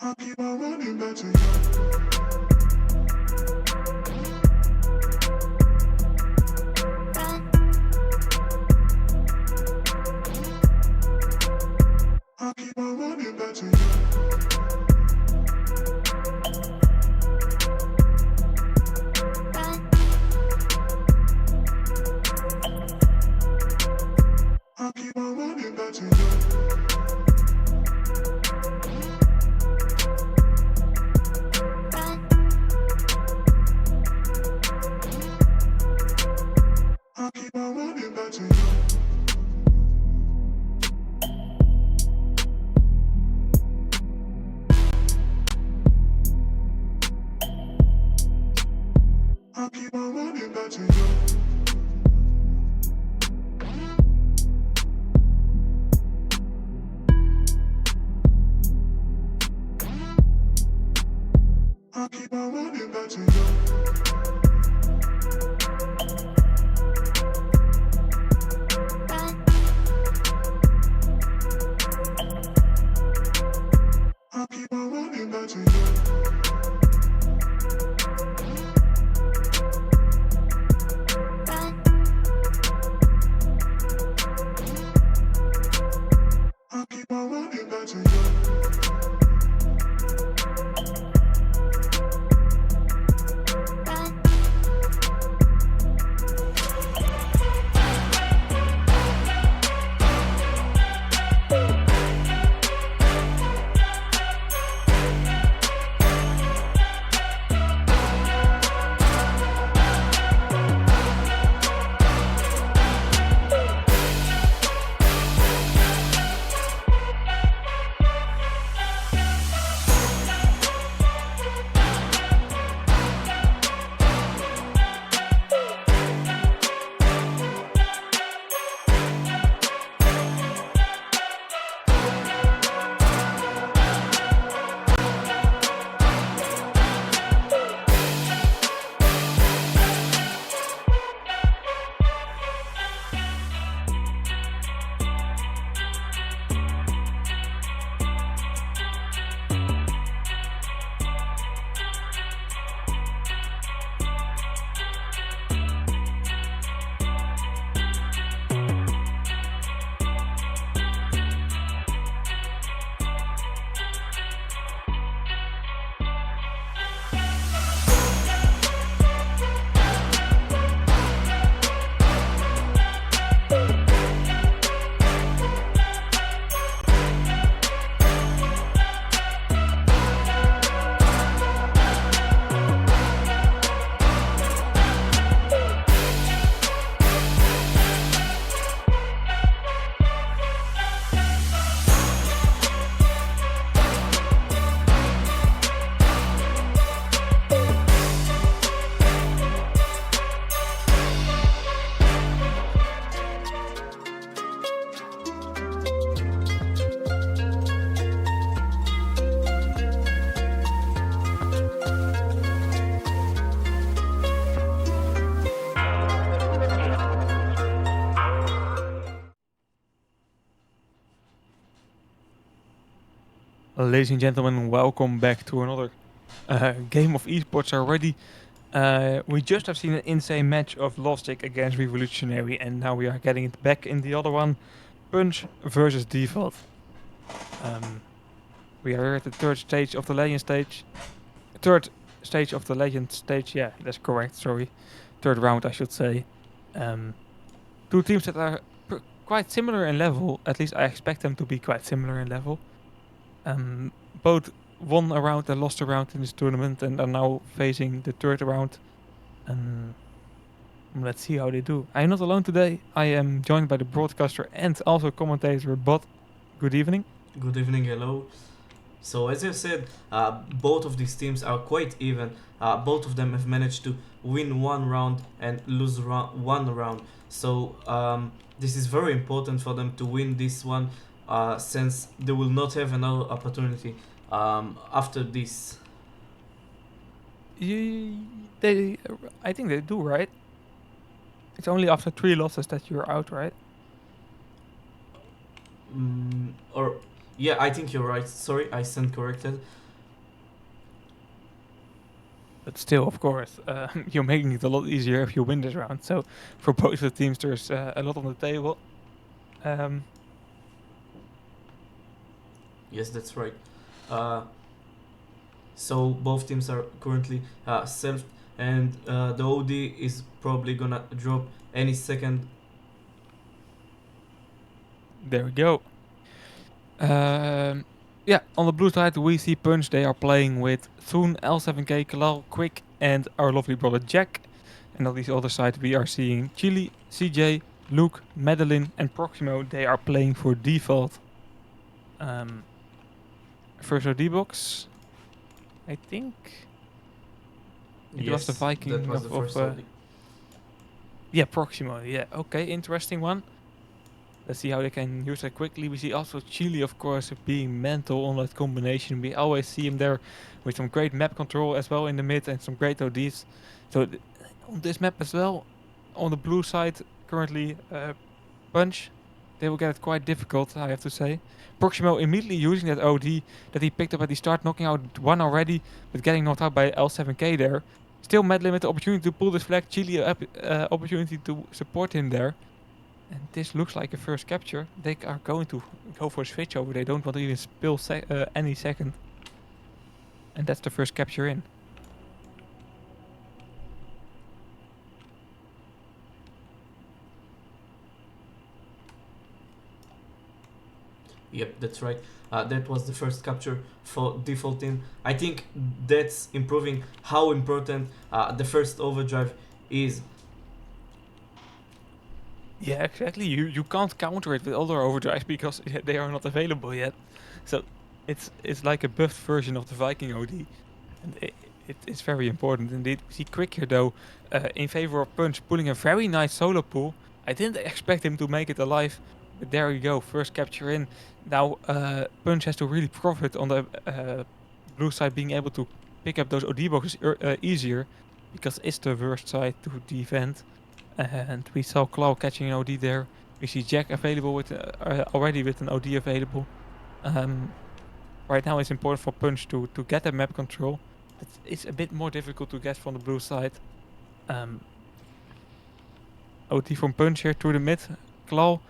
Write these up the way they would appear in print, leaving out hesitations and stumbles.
I keep on running back to you. I keep on running back to you. I keep on running back to you. I keep on running back to you. I keep on running back to you. I keep on running back to you. I keep on running back to you. I keep on running back to you. Ladies and gentlemen, welcome back to another game of esports already. We just have seen an insane match of Lostic against Revolutionary, and now we are getting it back in the other one, Punch versus Default. We are here at the third stage of the Legend stage. Third stage of the Legend stage, yeah, that's correct, sorry. Third round, I should say. Two teams that are quite similar in level, at least I expect them to be quite similar in level. Both won a round and lost a round in this tournament and are now facing the third round. Let's see how they do. I am not alone today. I am joined by the broadcaster and also commentator Bot. Good evening. Good evening, hello. So as I said, both of these teams are quite even. Both of them have managed to win one round and lose one round. So this is very important for them to win this one, since they will not have another opportunity after this. I think they do, right? It's only after 3 losses that you're out, right? Or yeah, I think you're right. Sorry, I stand corrected. But still, of course, you're making it a lot easier if you win this round. So for both of the teams, there's a lot on the table. Yes, that's right. So both teams are currently self, and the OD is probably gonna drop any second. There we go. Yeah, on the blue side, we see Punch. They are playing with Thun, L7K, Kalal, Quick, and our lovely brother Jack. And on the other side, we are seeing Chili, CJ, Luke, Madeline, and Proximo. They are playing for default. First OD box, I think. It was the Viking That was of- the first of, OD. Yeah, Proximo. Yeah, okay, interesting one. Let's see how they can use that quickly. We see also Chile, of course, being mental on that combination. We always see him there with some great map control as well in the mid and some great ODs. So on this map as well, on the blue side, currently Punch, they will get it quite difficult, I have to say. Proximo immediately using that OD that he picked up at the start, knocking out one already, but getting knocked out by L7K there. Still Madeline with the opportunity to pull this flag. Chile opportunity to support him there. And this looks like a first capture. They are going to go for a switch over. They don't want to even spill any second. And that's the first capture in. Yep, that's right. That was the first capture for default team. I think that's improving how important the first overdrive is. Yeah, exactly. You can't counter it with other overdrives because they are not available yet. So it's like a buffed version of the Viking OD. And it's very important indeed. We see Quick here though, in favor of Punch, pulling a very nice solo pull. I didn't expect him to make it alive, but there you go, first capture in. Now Punch has to really profit on the blue side being able to pick up those OD boxes easier, because it's the worst side to defend. And we saw Claw catching an OD there. We see Jack available with already with an OD available. Right now it's important for Punch to get that map control. It's a bit more difficult to get from the blue side. OD from Punch here through the mid. Claw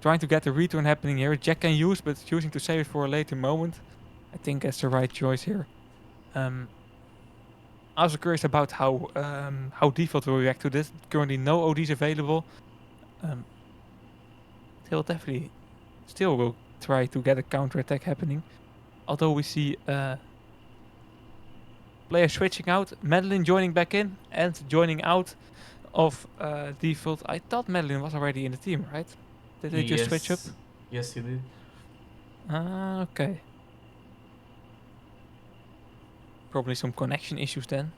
trying to get the return happening here. Jack can use, but choosing to save it for a later moment. I think that's the right choice here. I was curious about how default will react to this. Currently no ODs available. They'll definitely still will try to get a counter attack happening. Although we see players switching out, Madeline joining back in and joining out of default. I thought Madeline was already in the team, right? Did they just switch up? Yes, you did. Okay. Probably some connection issues then.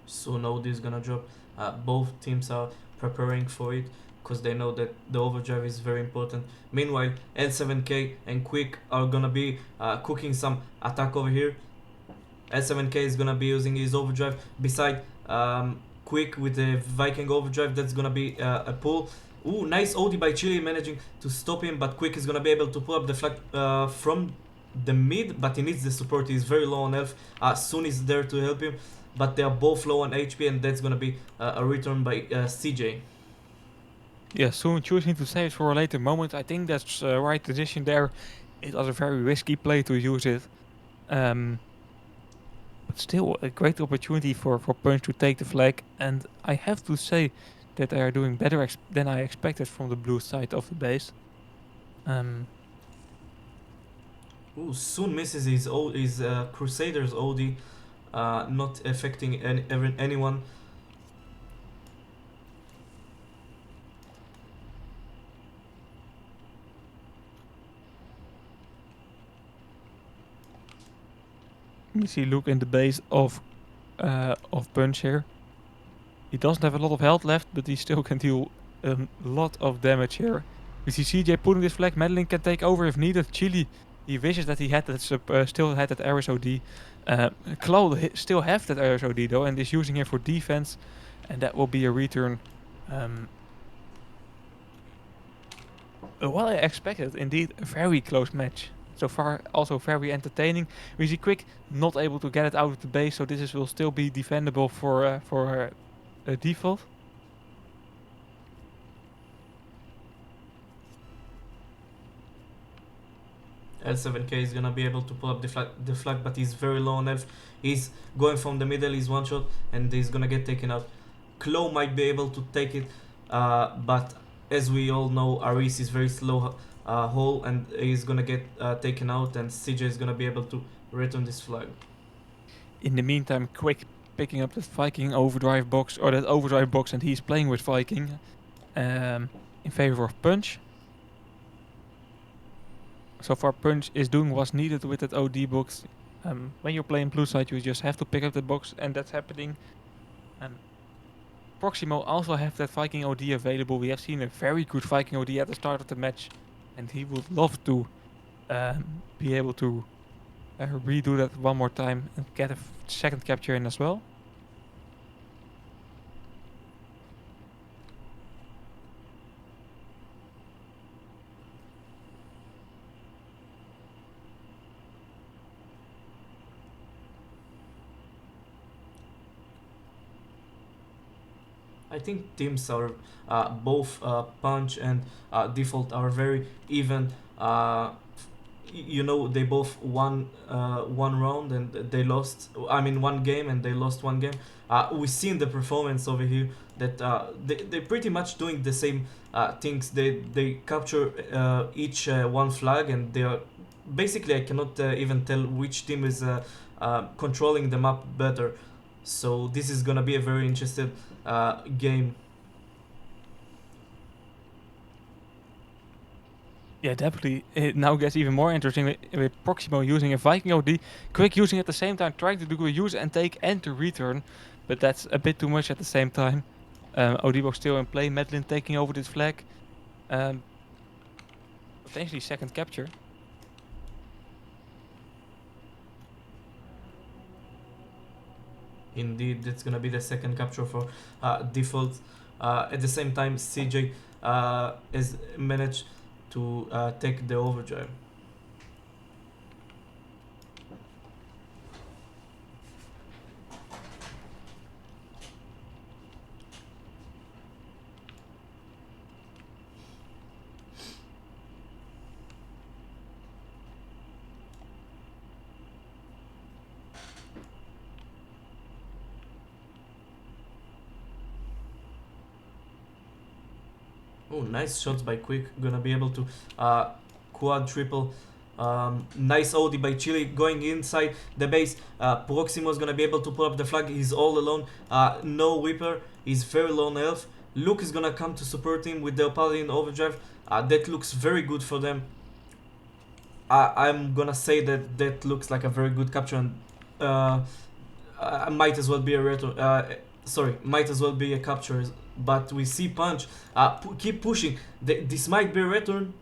So OD is gonna drop. Both teams are preparing for it because they know that the overdrive is very important. Meanwhile, L7K and Quick are gonna be cooking some attack over here. L7K is gonna be using his overdrive beside Quick with the Viking overdrive. That's gonna be a pull. Ooh, nice OD by Chile managing to stop him, but Quick is gonna be able to pull up the flag from the mid, but he needs the support. He's very low on health. Soon is there to help him, but they are both low on HP, and that's gonna be a return by CJ. Yeah, soon choosing to save it for a later moment. I think that's the right decision there. It was a very risky play to use it. But still a great opportunity for Punch to take the flag. And I have to say that they are doing better than I expected from the blue side of the base. Ooh, soon misses his Crusaders OD, not affecting anyone. We see Luke in the base of Punch here. He doesn't have a lot of health left, but he still can deal a lot of damage here. We see CJ pulling this flag. Madeline can take over if needed. Chile, he wishes that he had that still had that Ares OD. Claw still have that Ares OD though, and is using it for defense. and that will be a return. Well, I expected, indeed, a very close match. So far, also very entertaining. We see Quick not able to get it out of the base, so will still be defendable for a default. L7K is gonna be able to pull up the flag, but he's very low on health. He's going from the middle, he's one shot, and he's gonna get taken out. Klo might be able to take it, but as we all know, Aris is very slow hole, and he's gonna get taken out, and CJ is gonna be able to return this flag. In the meantime, Quick picking up that Viking overdrive box, or that overdrive box, and he's playing with Viking in favor of Punch. So far, Punch is doing what's needed with that OD box. When you're playing blue side, you just have to pick up the box, and that's happening. Proximo also have that Viking OD available. We have seen a very good Viking OD at the start of the match, and he would love to be able to redo that one more time and get a second capture in as well. I think teams are both Punch and Default are very even. You know, they both won one round and they lost. I mean, one game and they lost one game. We see in the performance over here that they're pretty much doing the same things. They capture each one flag, and they are basically, I cannot even tell which team is controlling the map better. So this is gonna be a very interesting game. Yeah, definitely. It now gets even more interesting with Proximo using a Viking OD, Quick using at the same time, trying to do a use and take and to return, but that's a bit too much at the same time. OD box still in play, Madeline taking over this flag. Potentially second capture. Indeed, that's gonna be the second capture for Default. At the same time, CJ has managed to take the overdrive. Oh, nice shots by Quick. Gonna be able to quad triple. Nice OD by Chili going inside the base. Proximo's gonna be able to pull up the flag. He's all alone. No Whipper. He's very low on health. Luke is gonna come to support him with the Paladin overdrive. That looks very good for them. I'm gonna say that that looks like a very good capture, and might as well be a return. Might as well be a capture. But we see Punch keep pushing. This might be a return,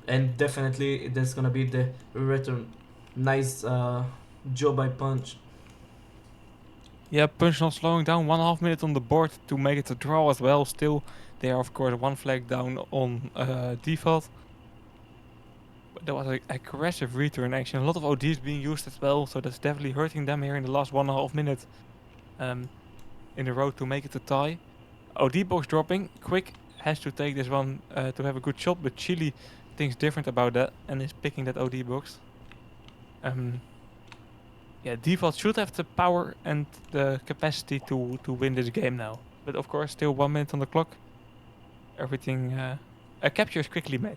and definitely that's gonna be the return. Nice job by Punch. Yeah, Punch not slowing down. 1.5 minutes on the board to make it a draw as well. Still, they are of course one flag down on Default. But there was an aggressive return action. A lot of ODs being used as well, so that's definitely hurting them here in the last 1.5 minutes. In the road to make it a tie. OD box dropping. Quick has to take this one to have a good shot, but Chili thinks different about that and is picking that OD box. Yeah, Default should have the power and the capacity to win this game now. But of course, still 1 minute on the clock. Everything, a capture is quickly made.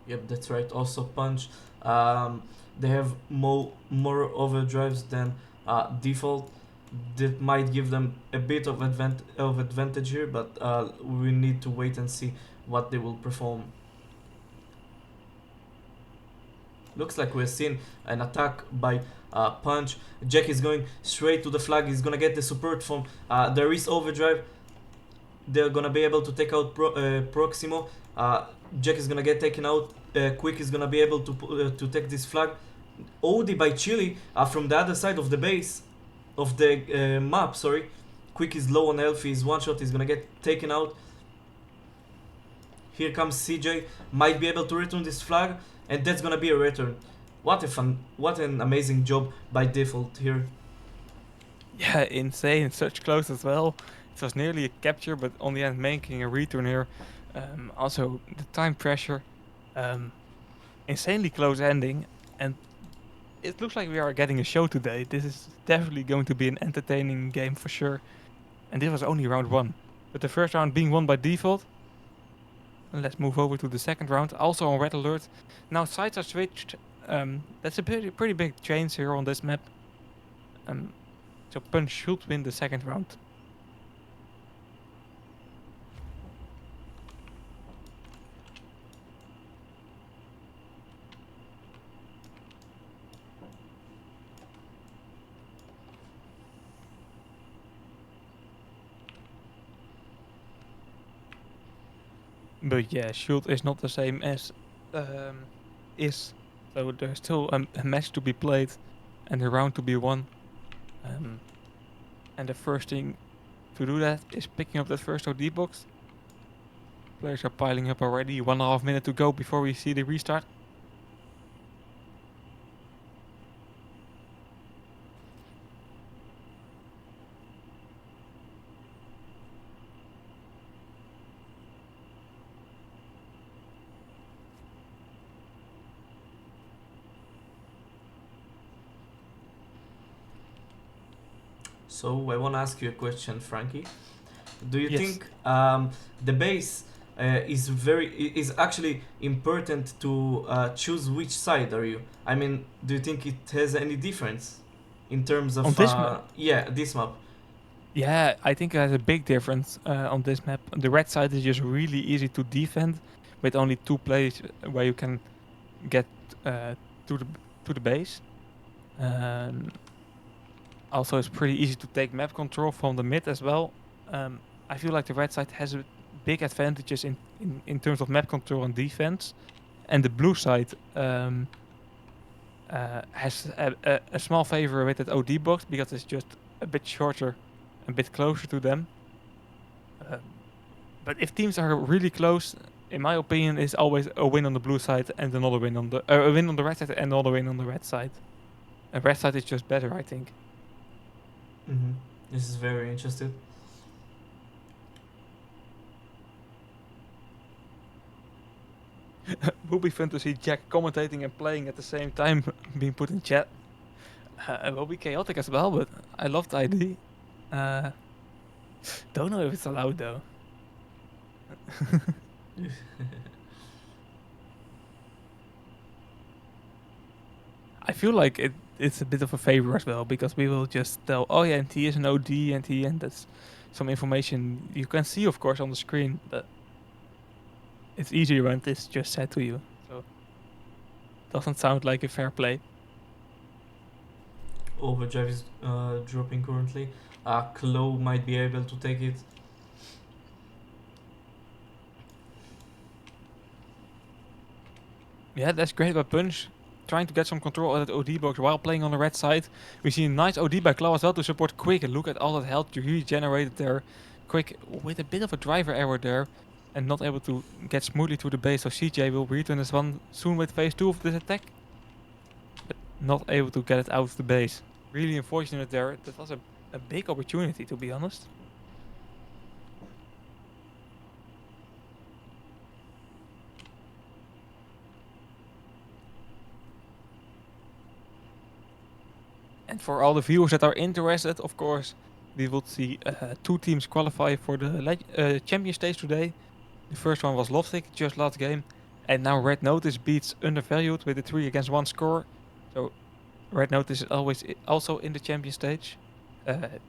Yep, that's right. Also Punch. They have more overdrives than Default. That might give them a bit of advantage here, but we need to wait and see what they will perform. Looks like we're seeing an attack by Punch. Jack is going straight to the flag. He's gonna get the support from there is overdrive. They're gonna be able to take out Proximo. Jack is gonna get taken out. Quick is gonna be able to take this flag. OD by Chile from the other side of the base of the map. Sorry, Quick is low on health. His one shot is gonna get taken out. Here comes CJ. Might be able to return this flag, and that's gonna be a return. What an amazing job by Default here. Yeah, insane. Such close as well. It was nearly a capture, but on the end making a return here. Also, the time pressure. Insanely close ending. And it looks like we are getting a show today. This is definitely going to be an entertaining game for sure. And this was only round 1. But the first round being won by Default. And let's move over to the second round. Also on red alert. Now sides are switched. That's a pretty big change here on this map. So Punch should win the second round. But yeah, Shield is not the same as is. So there's still a match to be played and a round to be won. And the first thing to do that is picking up that first OD box. Players are piling up already. 1.5 minute to go before we see the restart. So I want to ask you a question, Frankie. Do you Yes. think the base is actually important to choose which side are you? I mean, do you think it has any difference in terms of On this map? Yeah, this map. Yeah, I think there's a big difference on this map. The red side is just really easy to defend, with only 2 places where you can get to the base. Also, it's pretty easy to take map control from the mid as well. I feel like the red side has big advantages in terms of map control and defense, and the blue side has a small favor with that OD box because it's just a bit shorter, a bit closer to them. But if teams are really close, in my opinion, it's always a win on the blue side and another win on the a win on the red side and another win on the red side. And red side is just better, I think. Mm-hmm. This is very interesting. Will be fun to see Jack commentating and playing at the same time being put in chat. It will be chaotic as well, but I love the idea. Don't know if it's allowed though. I feel like it's a bit of a favor as well because we will just tell, oh yeah, and he is an OD and that's some information you can see, of course, on the screen, but it's easier when it's just said to you. So doesn't sound like a fair play. Overdrive is dropping currently. Klo might be able to take it. Yeah, that's great by Punch. Trying to get some control of that OD box while playing on the red side. We see a nice OD by Claw as well to support Quick. And look at all that health you really generated there. Quick with a bit of a driver error there. And not able to get smoothly to the base. So CJ will return this one soon with phase 2 of this attack. But not able to get it out of the base. Really unfortunate there. That was a big opportunity, to be honest. And for all the viewers that are interested, of course, we will see 2 teams qualify for the champion stage today. The first one was Loftic, just last game. And now Red Notice beats Undervalued with a 3-against-1 score. So Red Notice is always also in the champion stage.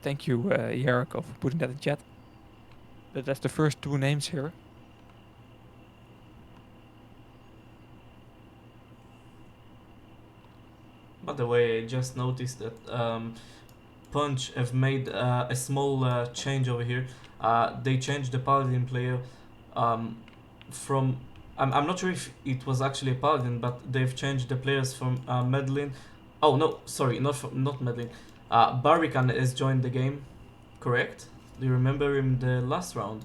Thank you, Jarko, for putting that in chat. But that's the first 2 names here. By the way, I just noticed that Punch have made a small change over here. They changed the Paladin player from I'm not sure if it was actually a Paladin, but they've changed the players from Medlin. Oh no, sorry, not Medlin. Barbican has joined the game, correct? Do you remember him the last round?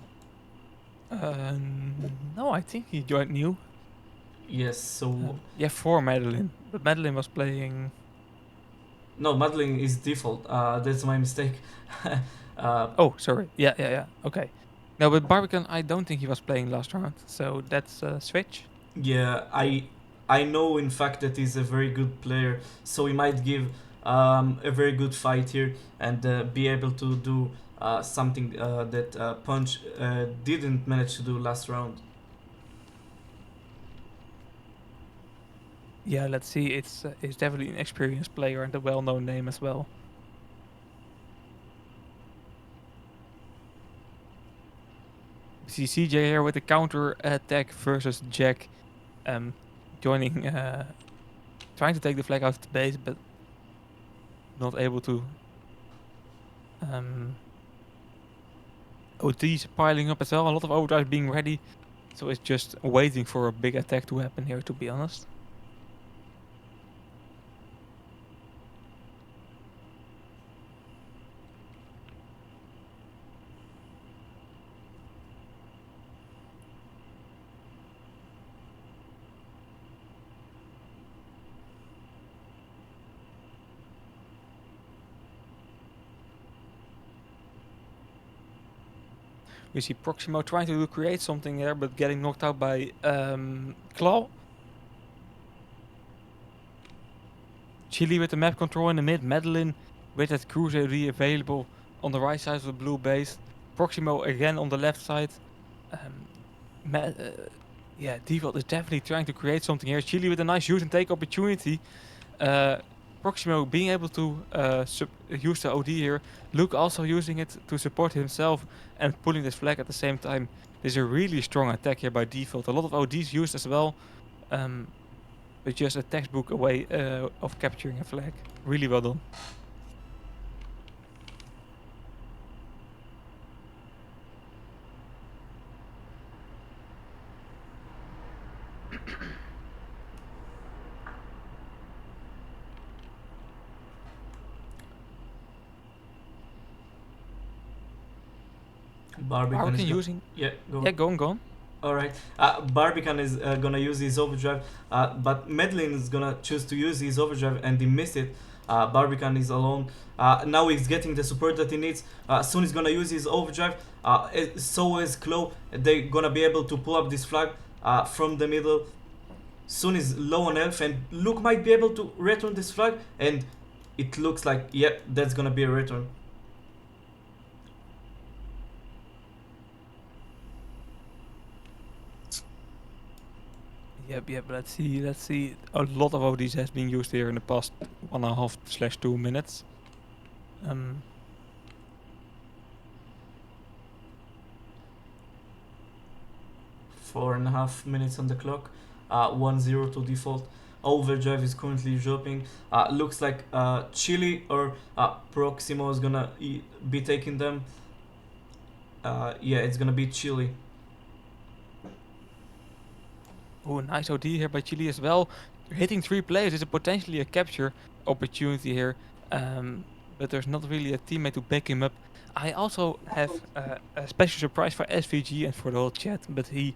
No, I think he joined new. Yes. So Yeah, for Madeline, but Madeline was playing. no, Medlin is default. That's my mistake. Oh, sorry. Yeah. Okay. No, but Barbican, I don't think he was playing last round, so that's a switch. Yeah, I know in fact that he's a very good player, so he might give a very good fight here and be able to do something that Punch didn't manage to do last round. Yeah, let's see. It's definitely an experienced player and a well-known name as well. See CJ here with the counter attack versus Jack, joining, trying to take the flag out of the base, but not able to. OT's piling up as well. A lot of overdrive being ready, so it's just waiting for a big attack to happen here. To be honest. We see Proximo trying to create something there, but getting knocked out by Claw. Chili with the map control in the mid. Madeline with that cruiser available on the right side of the blue base. Proximo again on the left side. Yeah, Default is definitely trying to create something here. Chili with a nice use and take opportunity. Proximo being able to use the OD here. Luke also using it to support himself and pulling this flag at the same time. There's a really strong attack here by Default. A lot of ODs used as well. But just a textbook away of capturing a flag. Really well done. Barbican is using. yeah, go. Yeah, go on. All right. Barbican is gonna use his overdrive, but Medlin is gonna choose to use his overdrive and he missed it. Barbican is alone. Now he's getting the support that he needs. Soon he's gonna use his overdrive. So is Claw. They're gonna be able to pull up this flag from the middle. Soon is low on health and Luke might be able to return this flag, and it looks like, yep, that's gonna be a return. Yep. Let's see. A lot of ODs has been used here in the past 1.5/2 minutes. 4.5 minutes on the clock. 1-0 to default. Overdrive is currently dropping. Looks like Chili or Proximo is gonna be taking them. Yeah, it's gonna be Chili. Oh, nice OD here by Chili as well. Hitting 3 players is potentially a capture opportunity here. But there's not really a teammate to back him up. I also have a special surprise for SVG and for the whole chat, but he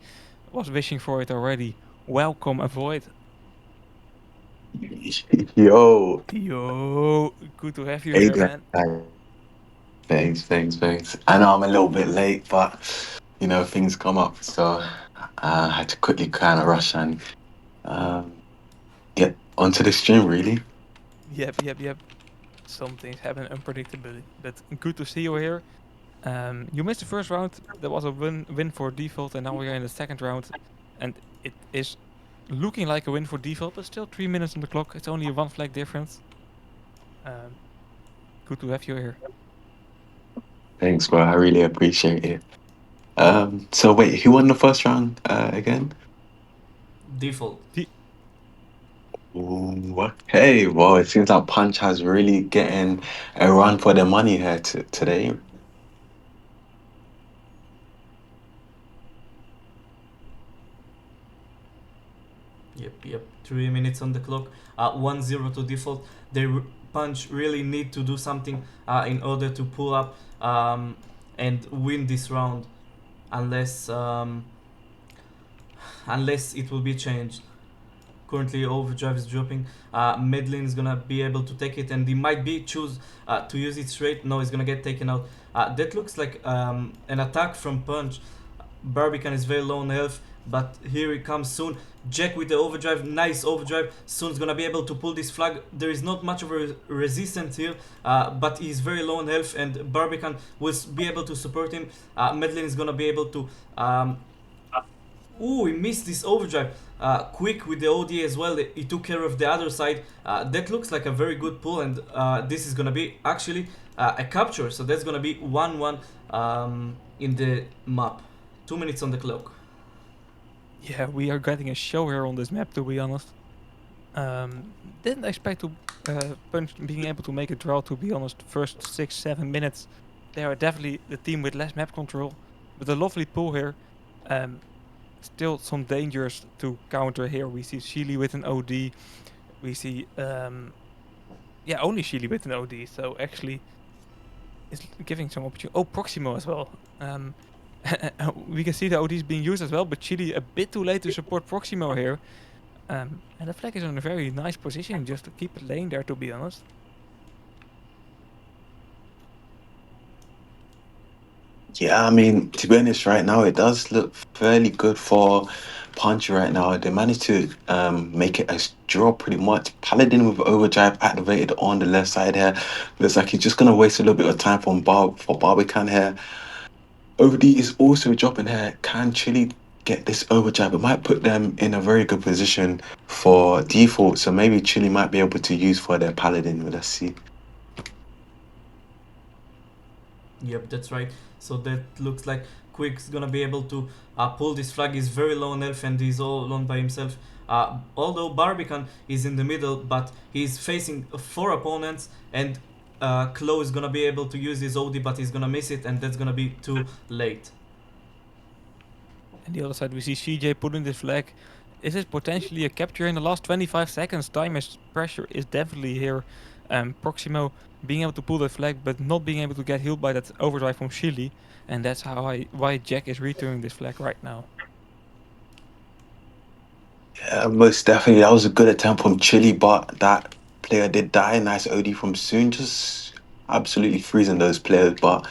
was wishing for it already. Welcome, Avoid. Yo, Good to have you hey here, there. man. Thanks. I know I'm a little bit late, but things come up, so I had to quickly kind of rush and get onto the stream. Really, Yep. Some things happen unpredictably, but good to see you here. You missed the first round. There was a win for Default, and now we are in the second round, and it is looking like a win for Default, but still 3 minutes on the clock. It's only a 1 flag difference. Good to have you here. thanks, bro. I really appreciate it. So wait, who won the first round again? Default. Ooh, okay. Well, it seems like Punch has really getting a run for the money here today. Yep, 3 minutes on the clock. 1-0 to default. Punch really need to do something in order to pull up and win this round, unless it will be changed. Currently, Overdrive is dropping. Medlin is gonna be able to take it, and he might be choose to use it straight. No, he's gonna get taken out. That looks like an attack from Punch. Barbican is very low on health, but here he comes soon. Jack with the overdrive, nice overdrive. Soon's gonna be able to pull this flag. There is not much of a resistance here, but he's very low on health, and Barbican will be able to support him. Medlin is gonna be able to. Ooh, he missed this overdrive. Quick with the OD as well. He took care of the other side. That looks like a very good pull, and this is gonna be actually a capture. So that's gonna be 1-1 in the map. 2 minutes on the clock. Yeah, we are getting a show here on this map, to be honest. Didn't expect to Punch being able to make a draw, to be honest. First 6-7 minutes, they are definitely the team with less map control, but a lovely pull here. Still some dangers to counter here. We see Sheely with an OD. We see only Sheely with an OD. So actually, it's giving some opportunity. Oh, Proximo as well. We can see the OD is being used as well, but Sheely a bit too late to support Proximo here. And the flag is in a very nice position just to keep it laying there, to be honest. Yeah, I mean, to be honest, right now it does look fairly good for Punch right now. They managed to make it a draw pretty much. Paladin with overdrive activated on the left side here. Looks like he's just gonna waste a little bit of time for Barbican here. OD is also dropping here. Can Chile get this overdrive? It might put them in a very good position for default. So maybe Chile might be able to use for their Paladin. Let's see. Yep, that's right. So that looks like Quick's gonna be able to pull this flag. He's very low on health and he's all alone by himself. Although Barbican is in the middle, but he's facing 4 opponents, and Klo is gonna be able to use his OD, but he's gonna miss it, and that's gonna be too late. On the other side, we see CJ pulling this flag. Is it potentially a capture in the last 25 seconds? Time is pressure is definitely here. Proximo being able to pull that flag, but not being able to get healed by that overdrive from Sheely, and that's why Jack is returning this flag right now. Yeah, most definitely. That was a good attempt from Chile, but that player did die. Nice OD from Soon, just absolutely freezing those players. But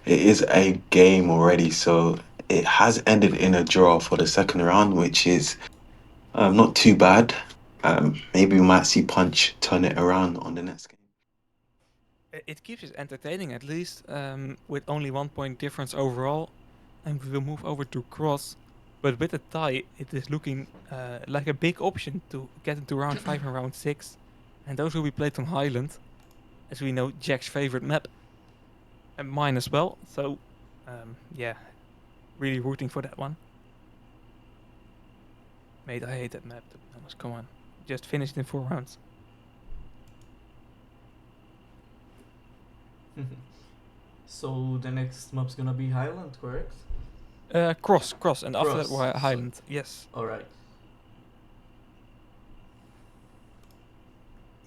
it is a game already, so it has ended in a draw for the second round, which is not too bad. Maybe we might see Punch turn it around on the next game. It keeps it entertaining, at least, with only 1 point difference overall. And we will move over to Cross. But with a tie, it is looking like a big option to get into round 5 and round 6. And those will be played on Highland, as we know, Jack's favorite map. And mine as well. So, yeah, really rooting for that one. Mate, I hate that map, to be honest. Come on. Just finished in 4 rounds. So the next map's gonna be Highland, correct? Cross, and after that, Cross, Highland. Yes. Alright.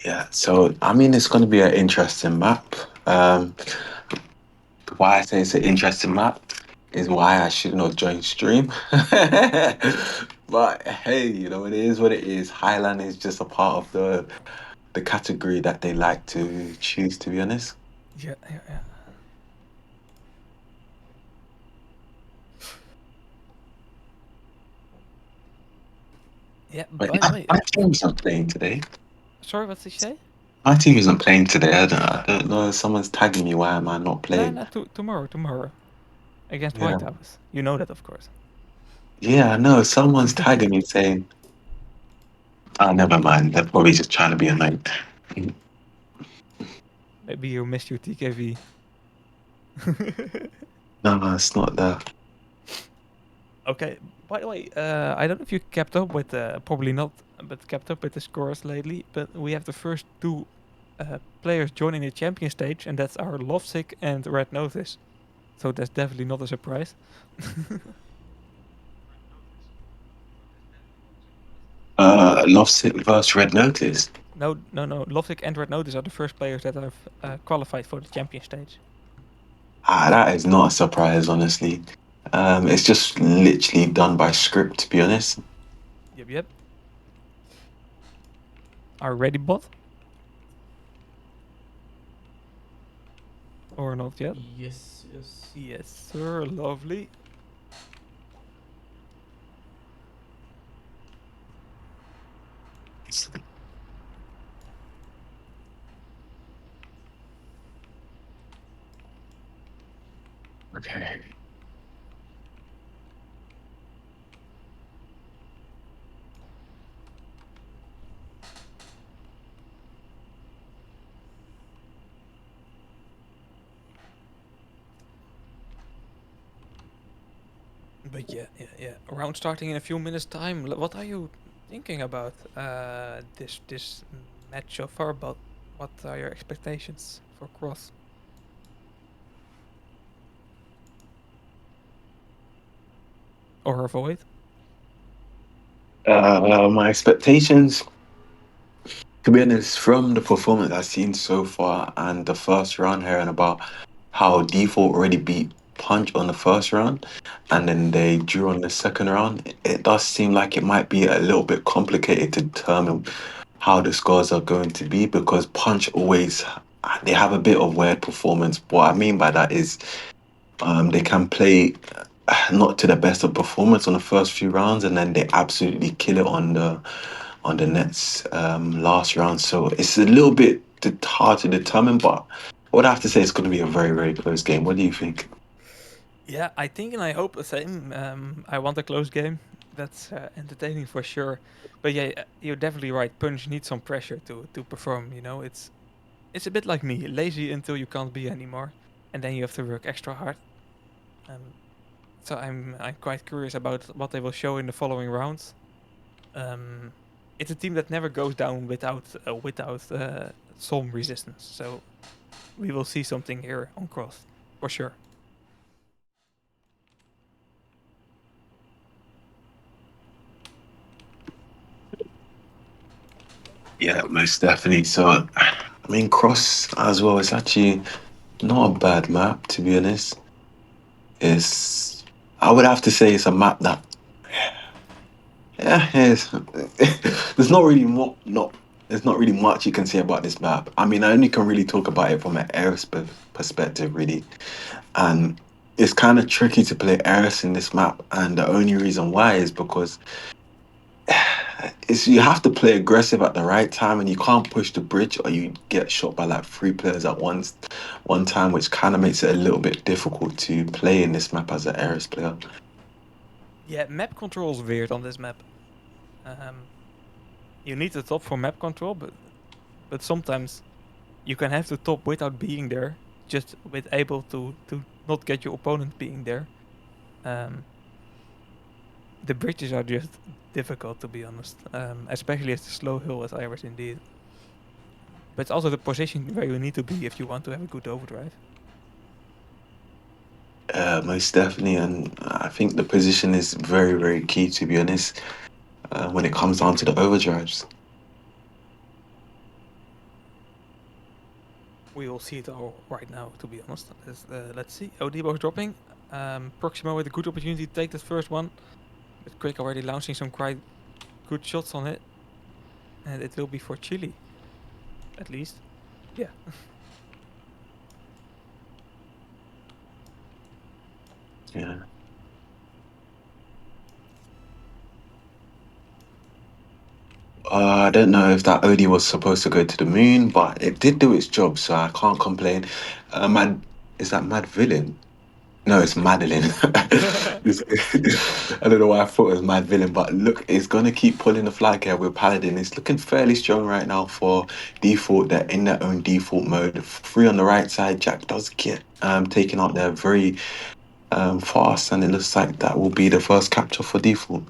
Yeah, so I mean, it's going to be an interesting map. Why I say it's an interesting map is why I should not join stream. But hey, you know, it is what it is. Highland is just a part of the category that they like to choose, to be honest. Yeah. Yeah, by But the way, my team isn't playing today. sorry, what did you say? My team isn't playing today. I don't know. Someone's tagging me. Why am I not playing? No, tomorrow. Against Yeah. White House. You know that, of course. Yeah, I know. Someone's tagging me saying, "Oh, never mind. They're probably just trying to be annoying." Maybe you missed your TKV. No, it's not that. Okay, by the way, I don't know if you kept up with, probably not, but kept up with the scores lately, but we have the first 2 players joining the champion stage, and that's our Lovesick and Red Notice. So that's definitely not a surprise. Lovesick versus Red Notice. No. Lovesick and Red Notice are the first players that have qualified for the champion stage. That is not a surprise, honestly. It's just literally done by script, to be honest. Yep. Are you ready, bot? Or not yet? Yes. Yes, sir. Lovely. Okay. But yeah. Round starting in a few minutes' time. What are you thinking about this match so far? But what are your expectations for Cross? Or Void? My expectations, to be honest, from the performance I've seen so far and the first round here and about how Default already beat Punch on the first round and then they drew on the second round, it does seem like it might be a little bit complicated to determine how the scores are going to be because Punch always they have a bit of weird performance. What I mean by that is they can play not to the best of performance on the first few rounds and then they absolutely kill it on the Nets last round. So it's a little bit hard to determine, but I would have to say it's going to be a very, very close game. What do you think? Yeah, I think and I hope the same. I want a close game. That's entertaining for sure. But yeah, you're definitely right. Punch needs some pressure to perform. You know, it's a bit like me, lazy until you can't be anymore, and then you have to work extra hard. Um, so I'm quite curious about what they will show in the following rounds. Um, it's a team that never goes down without some resistance. So we will see something here on Cross for sure. Yeah, most definitely. So, I mean, Cross as well, it's actually not a bad map, to be honest. It's, I would have to say it's a map that, yeah, it's, there's not really there's not really much you can say about this map. I mean, I only can really talk about it from an Ares perspective, really. And it's kind of tricky to play Ares in this map. And the only reason why is because it's you have to play aggressive at the right time and you can't push the bridge or you get shot by like three players at one time, which kind of makes it a little bit difficult to play in this map as an Ares player. Yeah, map control is weird on this map. You need the top for map control, but sometimes you can have the top without being there, just with able to not get your opponent being there. The bridges are just difficult to be honest, especially as the slow hill as Iris indeed. But it's also the position where you need to be if you want to have a good overdrive. Most definitely, and I think the position is very, very key to be honest. When it comes down to the overdrives. We will see it all right now, to be honest. Let's see. Odibo is dropping. Proximo with a good opportunity to take that first one. But Quick already launching some quite good shots on it. And it will be for Chile. At least. Yeah. Yeah. I don't know if that Odie was supposed to go to the moon, but it did do its job, so I can't complain. Is that Mad Villain? No, it's Madeline. I don't know why I thought it was Mad Villain, but look, it's gonna keep pulling the flag here with Paladin. It's looking fairly strong right now for default. They're in their own default mode. Three on the right side. Jack does get taken out there very fast, and it looks like that will be the first capture for default.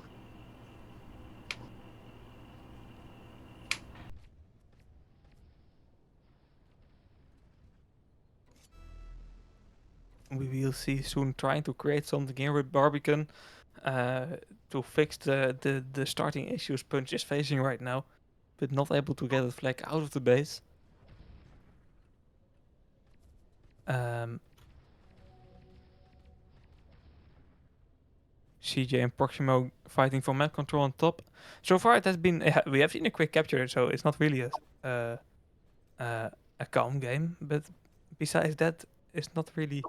We will see soon trying to create something here with Barbican. to fix the starting issues Punch is facing right now, but not able to get a flag out of the base. CJ and Proximo fighting for map control on top. So far, it has been we have seen a quick capture, so it's not really a calm game. But besides that, it's not really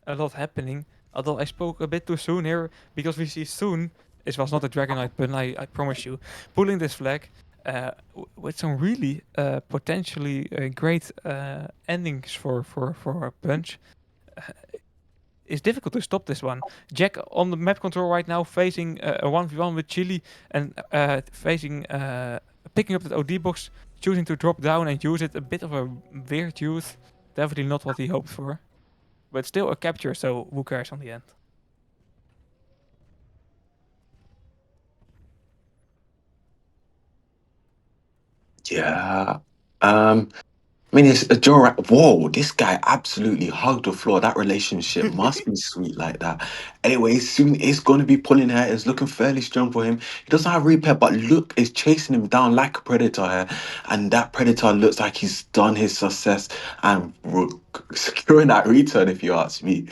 a lot happening. Although I spoke a bit too soon here because we see soon. This was not a Dragonite pun, I promise you. Pulling this flag with some really potentially great endings for a Punch. It's difficult to stop this one. Jack on the map control right now, facing a 1v1 with Chili and facing picking up that OD box, choosing to drop down and use it. A bit of a weird use. Definitely not what he hoped for. But still a capture, so who cares on the end? Yeah. I mean, it's a Joe. Whoa, this guy absolutely hugged the floor. That relationship must be sweet like that. Anyway, soon it's going to be pulling here. It's looking fairly strong for him. He doesn't have repair, but look, it's chasing him down like a predator here. And that predator looks like he's done his success and securing that return, if you ask me.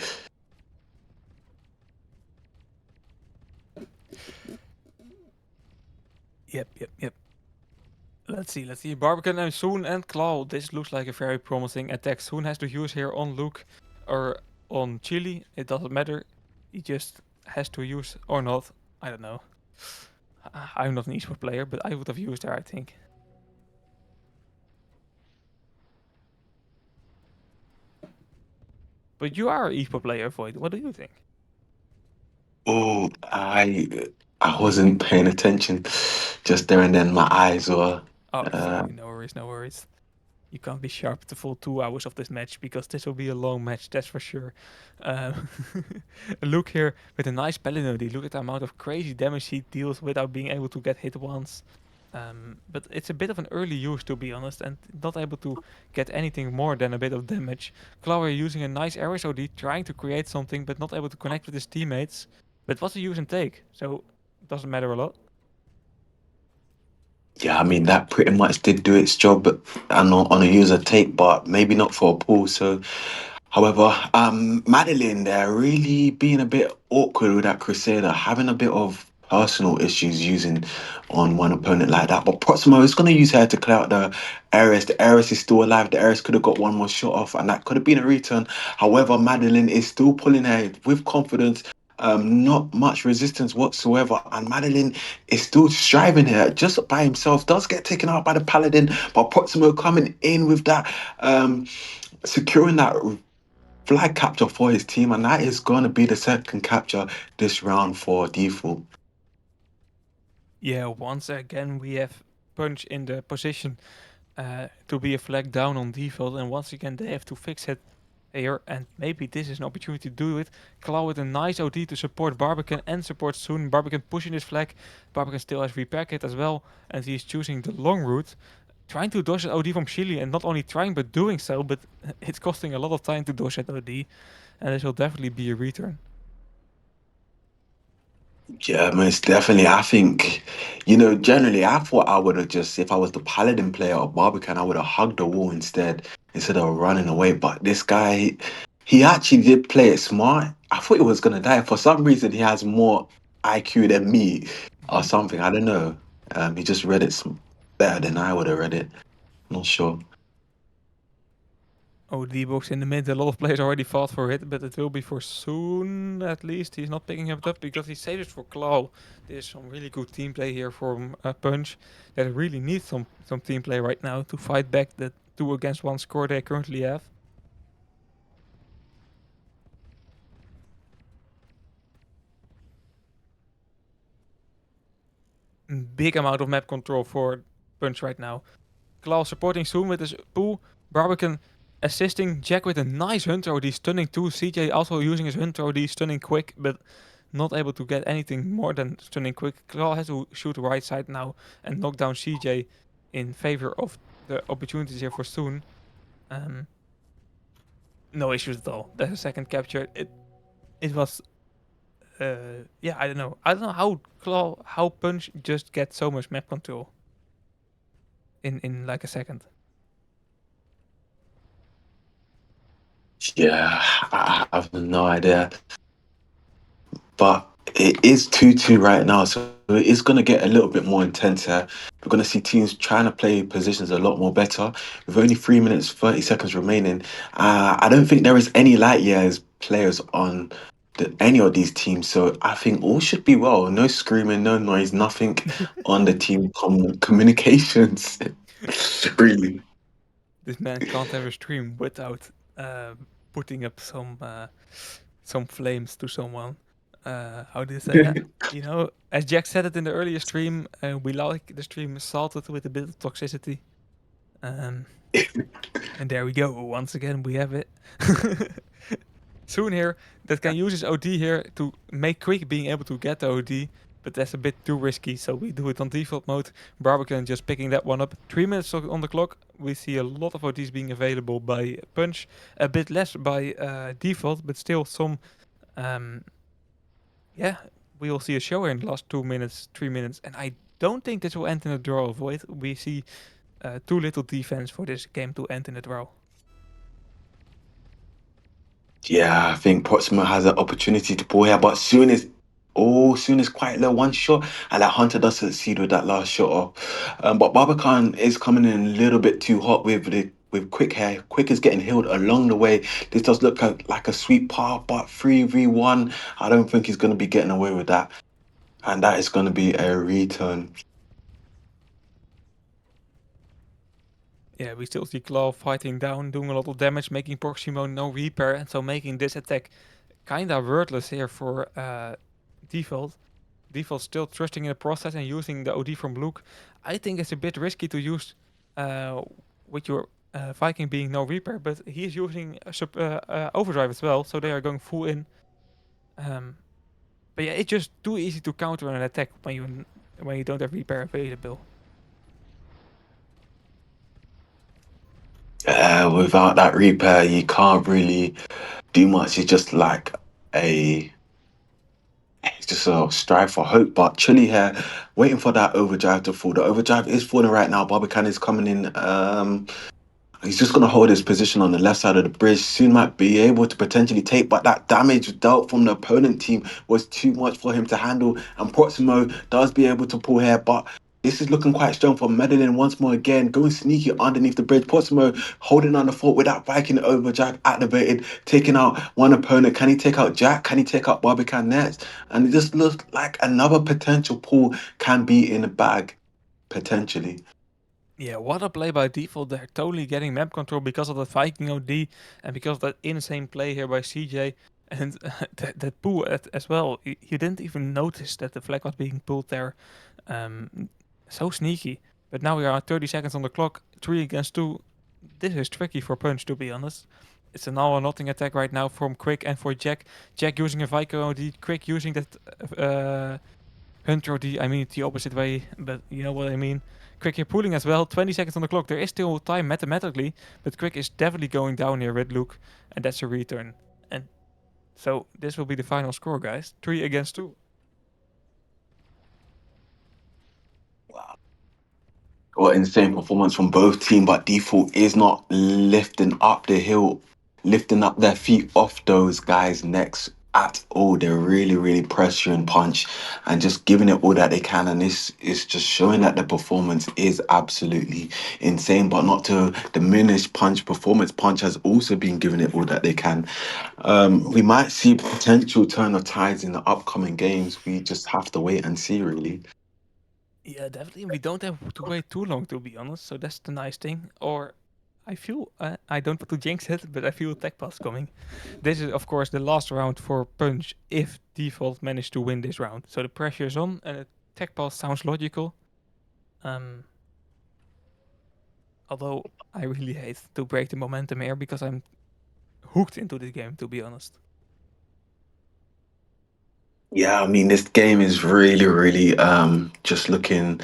Yep. Let's see. Barbican and Soon and Claw. This looks like a very promising attack. Soon has to use here on Luke or on Chili. It doesn't matter. He just has to use or not. I don't know. I'm not an esports player, but I would have used her, I think. But you are an esports player, Void. What do you think? Oh, I wasn't paying attention just there and then. My eyes were. Oh, Uh, sorry. No worries. You can't be sharp the full 2 hours of this match because this will be a long match, that's for sure. Luke here with a nice paladin. Look at the amount of crazy damage he deals without being able to get hit once. But it's a bit of an early use, to be honest, and not able to get anything more than a bit of damage. Clower using a nice Ares OD, trying to create something, but not able to connect with his teammates. But what's the use and take? So it doesn't matter a lot. Yeah, I mean that pretty much did do its job on a user take, but maybe not for a pull. So, however, Madeline there really being a bit awkward with that Crusader, having a bit of personal issues using on one opponent like that. But Proximo is going to use her to clear out the Ares. The Ares is still alive. The Ares could have got one more shot off, and that could have been a return. However, Madeline is still pulling her with confidence. Not much resistance whatsoever, and Madeline is still striving here just by himself. Does get taken out by the Paladin, but Proximo coming in with that, securing that flag capture for his team, and that is going to be the second capture this round for default. Yeah, once again we have Punch in the position to be a flag down on default, and once again they have to fix it here, and maybe this is an opportunity to do it. Claw with a nice OD to support Barbican and support Soon. Barbican pushing his flag. Barbican still has repair kit as well, and he's choosing the long route, trying to dodge an OD from Chili, and not only trying but doing so, but it's costing a lot of time to dodge that OD, and this will definitely be a return. Yeah, most definitely. I think, generally, I thought I would have just, if I was the Paladin player of Barbican, I would have hugged the wall instead of running away. But this guy, he actually did play it smart. I thought he was going to die. For some reason, he has more IQ than me or something. I don't know. He just read it better than I would have read it. Not sure. OD box in the mid, a lot of players already fought for it, but it will be for Soon at least. He's not picking it up because he saves it for Claw. There's some really good team play here from Punch that really needs some team play right now to fight back the 2 against 1 score they currently have. Big amount of map control for Punch right now. Claw supporting Soon with his pull. Barbican assisting Jack with a nice Hunter OD, stunning too. CJ also using his Hunter OD, stunning quick, but not able to get anything more than stunning quick. Claw has to shoot right side now and knock down CJ in favor of the opportunities here for Soon. No issues at all. That's a second capture. It was yeah, I don't know. I don't know how Punch just gets so much map control in like a second. Yeah, I have no idea. But it is 2-2 right now, so it is going to get a little bit more intense here. We're going to see teams trying to play positions a lot more better. With only 3 minutes, 30 seconds remaining, I don't think there is any light years players on any of these teams. So I think all should be well. No screaming, no noise, nothing on the team communications. Really. This man can't have a stream without putting up some flames to someone. How do you say that? You know, as Jack said it in the earlier stream, we like the stream salted with a bit of toxicity. Um, and there we go. Once again, we have it. Soon here, that can use his OD here to make Quick being able to get the OD, but that's a bit too risky, so we do it on default mode. Barbican just picking that one up. 3 minutes on the clock. We see a lot of ODs being available by Punch, a bit less by default, but still some. Yeah, we will see a show here in the last 2 minutes, 3 minutes, and I don't think this will end in a draw. Void. We see too little defense for this game to end in a draw. Yeah, I think Portsmouth has an opportunity to pull here, but soon as quite low one shot, and that Hunter does succeed with that last shot off. But Barbican is coming in a little bit too hot with Quick here. Quick is getting healed along the way. This does look like a sweet path, but 3v1, I don't think he's going to be getting away with that. And that is going to be a return. Yeah, we still see Claw fighting down, doing a lot of damage, making Proximo no repair, and so making this attack kinda worthless here for Default. Default still trusting in the process and using the OD from Luke. I think it's a bit risky to use with your Viking being no repair, but he is using overdrive as well, so they are going full in. But yeah, it's just too easy to counter an attack when you don't have repair available. Without that repair, you can't really do much. It's just like it's just a strive for hope. But Chile here, waiting for that overdrive to fall. The overdrive is falling right now. Barbican is coming in. He's just going to hold his position on the left side of the bridge. Soon might be able to potentially take, but that damage dealt from the opponent team was too much for him to handle. And Proximo does be able to pull here, but this is looking quite strong for Medellin once more again, going sneaky underneath the bridge. Proximo holding on the fort with that Viking overdrive activated, taking out one opponent. Can he take out Jack? Can he take out Barbican next? And it just looks like another potential pull can be in the bag, potentially. Yeah, what a play by Default. They're totally getting map control because of that Viking OD and because of that insane play here by CJ. And that pull as well. You didn't even notice that the flag was being pulled there. So sneaky. But now we are at 30 seconds on the clock. 3 against 2. This is tricky for Punch, to be honest. It's an all or nothing attack right now from Quick and for Jack. Jack using a Viking OD. Quick using that Hunter OD. I mean it the opposite way, but you know what I mean. Quick here pulling as well. 20 seconds on the clock. There is still time mathematically, but Quick is definitely going down here with Luke, and that's a return. And so this will be the final score, guys. 3 against 2. What insane performance from both teams, but Default is not lifting up the hill, lifting up their feet off those guys' necks at all. They're really, really pressuring Punch and just giving it all that they can. And this is just showing that the performance is absolutely insane, but not to diminish Punch performance. Punch has also been giving it all that they can. We might see potential turn of tides in the upcoming games. We just have to wait and see, really. Yeah, definitely. We don't have to wait too long, to be honest. So that's the nice thing. Or I feel I don't want to jinx it, but I feel tech pass coming. This is of course the last round for Punch if Default managed to win this round. So the pressure is on, and a tech pass sounds logical. Although I really hate to break the momentum here because I'm hooked into this game, to be honest. Yeah, I mean, this game is really, really just looking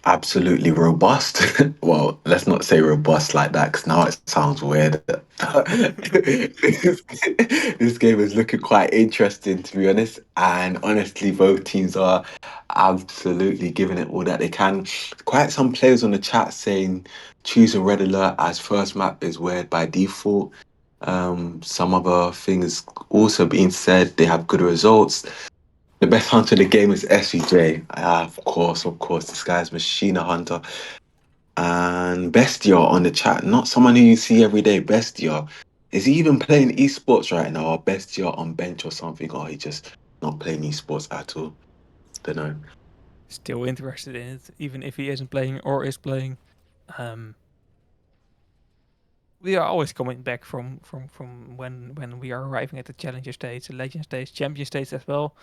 absolutely robust. Well, let's not say robust like that because now it sounds weird. This game is looking quite interesting, to be honest. And honestly, both teams are absolutely giving it all that they can. Quite some players on the chat saying choosing Red Alert as first map is weird by default. Some other things also being said, they have good results. The best hunter in the game is SVJ. Of course, this guy's Machina Hunter. And Bestia on the chat, not someone who you see every day. Bestia. Is he even playing esports right now, or Bestia on bench or something, or he just not playing esports at all? Don't know. Still interested in it, even if he isn't playing or is playing. We are always coming back from when we are arriving at the challenger stage, the legend stage, champion stage as well.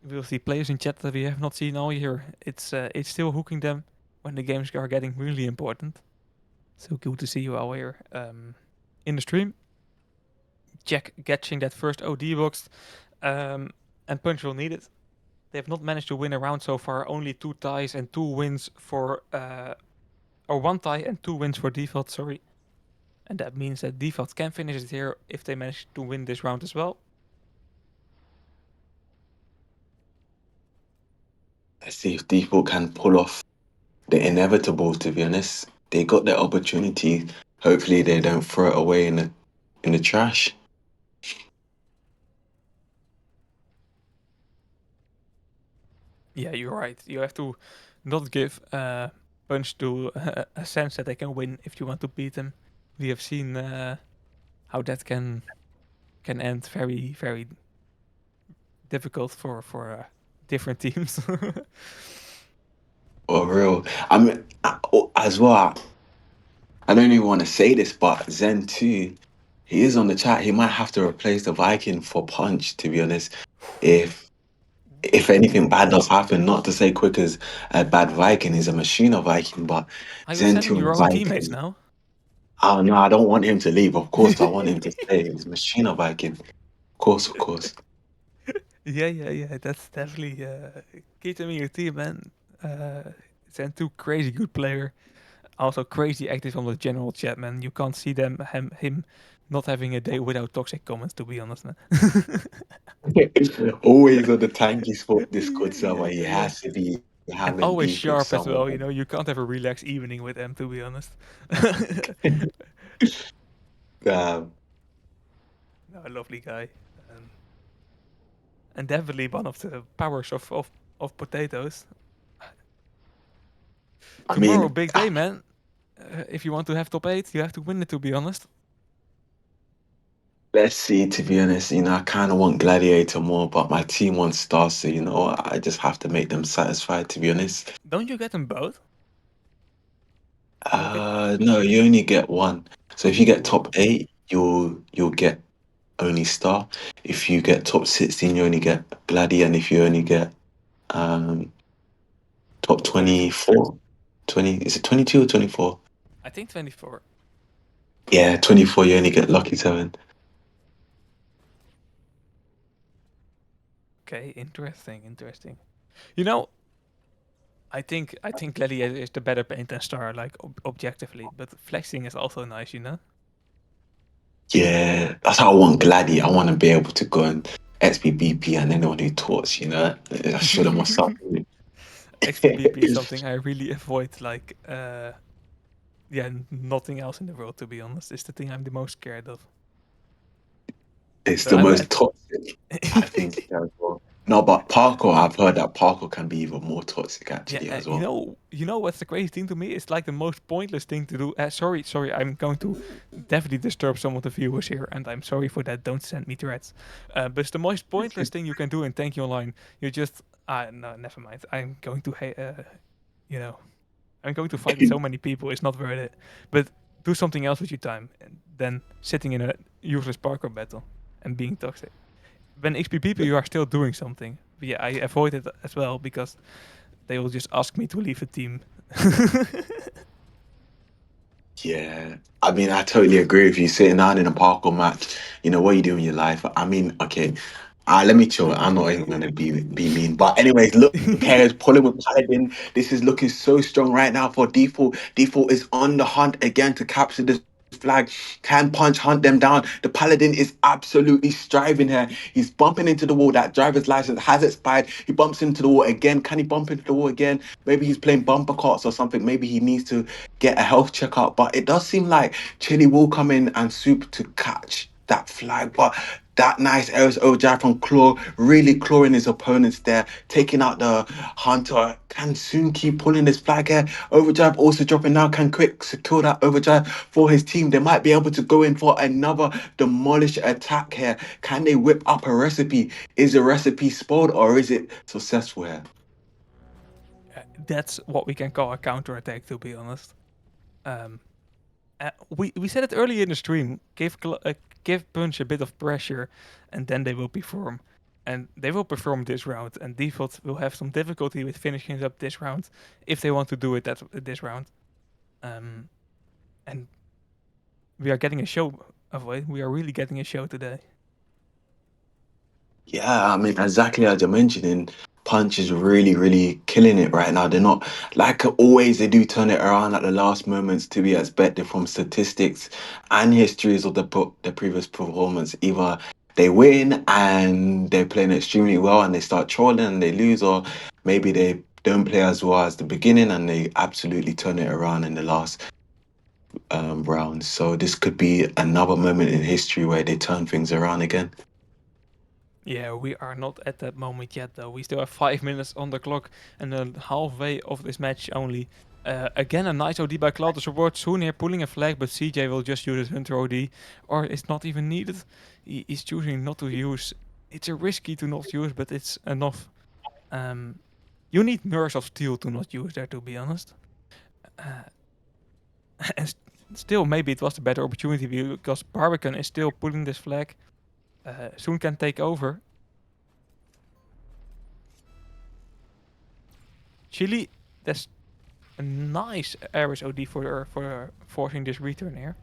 We'll see players in chat that we have not seen all year. It's still hooking them when the games are getting really important. So good to see you all here in the stream. Jack catching that first OD box, and Punch will need it. They have not managed to win a round so far. Only 2 ties and 2 wins for, or 1 tie and 2 wins for Default. Sorry. And that means that Default can finish it here if they manage to win this round as well. Let's see if Default can pull off the inevitable. To be honest, they got their opportunity. Hopefully, they don't throw it away in the trash. Yeah, you're right. You have to not give Punch to a sense that they can win if you want to beat them. We have seen how that can end very, very difficult for different teams. For real. I mean, as well, I don't even want to say this, but Zen too, he is on the chat. He might have to replace the Viking for Punch, to be honest. If anything bad does happen, not to say Quick is a bad Viking, he's a Machina Viking, but Are you Zen sending 2 your and own teammates Viking. now? Oh no, I don't want him to leave. Of course, I want him to stay. He's Machina Viking. Of course, of course. Yeah. That's definitely keep them in your team, man. Zen2 crazy good player. Also crazy active on the general chat, man. You can't see him not having a day without toxic comments, to be honest, man. Always on the tanky sport Discord server. He Yeah. has to be And having always beef with sharp as well, someone. you know. You can't have a relaxed evening with him, to be honest. Um, No, a lovely guy. And definitely one of the powers of potatoes. I Tomorrow, mean, big day, man. If you want to have top 8, you have to win it, to be honest. let's see, to be honest, I kind of want Gladiator more, but my team wants Stars, so, I just have to make them satisfied, to be honest. Don't you get them both? You'll get... No, you only get one. So if you get Ooh. top 8, you'll get only Star. If you get top 16, you only get Gladi, and if you only get top 24, 20, is it 22 or 24? I think 24. Yeah, 24, you only get Lucky 7. Okay, interesting. You know, I think Gladiator is the better paint than Star, like objectively, but flexing is also nice, you know. Yeah, that's how I want Gladi. I want to be able to go and XBBP and anyone who talks, I show them what's up. XPBP is something I really avoid, like, nothing else in the world, to be honest. It's the thing I'm the most scared of. It's But the I'm most toxic, I think, as well. No, but parkour, I've heard that parkour can be even more toxic actually as well. you know what's the crazy thing to me? It's like the most pointless thing to do. Sorry, I'm going to definitely disturb some of the viewers here, and I'm sorry for that. Don't send me threats. But it's the most pointless thing you can do in Tanky Online. You just no, never mind. I'm going to I'm going to fight with so many people. It's not worth it. But do something else with your time than sitting in a useless parkour battle and being toxic. When XP you are still doing something. But yeah, I avoid it as well because they will just ask me to leave the team. Yeah, I mean, I totally agree with you. Sitting down in a parkour match, what you do in your life. I mean, okay, Let me chill. I'm not even gonna be mean. But anyways, look, Kaz pulling with Paladin. This is looking so strong right now for Default. Default is on the hunt again to capture this flag. Can Punch hunt them down? The Paladin is absolutely striving here. He's bumping into the wall. That driver's license has expired. He bumps into the wall again. Can he bump into the wall again? Maybe he's playing bumper carts or something. Maybe he needs to get a health checkup. But it does seem like Chili will come in and swoop to catch that flag. But that nice Eris Ojai from Claw, really clawing his opponents there, taking out the Hunter. Can soon keep pulling this flag here. Overdrive also dropping now. Can Quick secure that Overdrive for his team? They might be able to go in for another demolish attack here. Can they whip up a recipe? Is the recipe spoiled or is it successful here? That's what we can call a counter attack, to be honest. We said it earlier in the stream. Give Punch a bit of pressure, and then they will perform. And they will perform this round. And Default will have some difficulty with finishing up this round if they want to do it this round. And we are getting a show. We are really getting a show today. Yeah, I mean, exactly as you're mentioning, Punch is really, really killing it right now. They're not like always, they do turn it around at the last moments to be expected from statistics and histories of the previous performance. Either they win and they're playing extremely well and they start trolling and they lose, or maybe they don't play as well as the beginning and they absolutely turn it around in the last round. So this could be another moment in history where they turn things around again. Yeah, we are not at that moment yet, though. We still have 5 minutes on the clock and then halfway of this match only. Again, a nice OD by Cloud to support. Soon here pulling a flag, but CJ will just use his Hunter OD. Or it's not even needed. He's choosing not to use. It's a risky to not use, but it's enough. You need Nurse of Steel to not use there, to be honest. And still, maybe it was a better opportunity because Barbican is still pulling this flag. Soon can take over. Chili, that's a nice Ares OD for forcing this return here.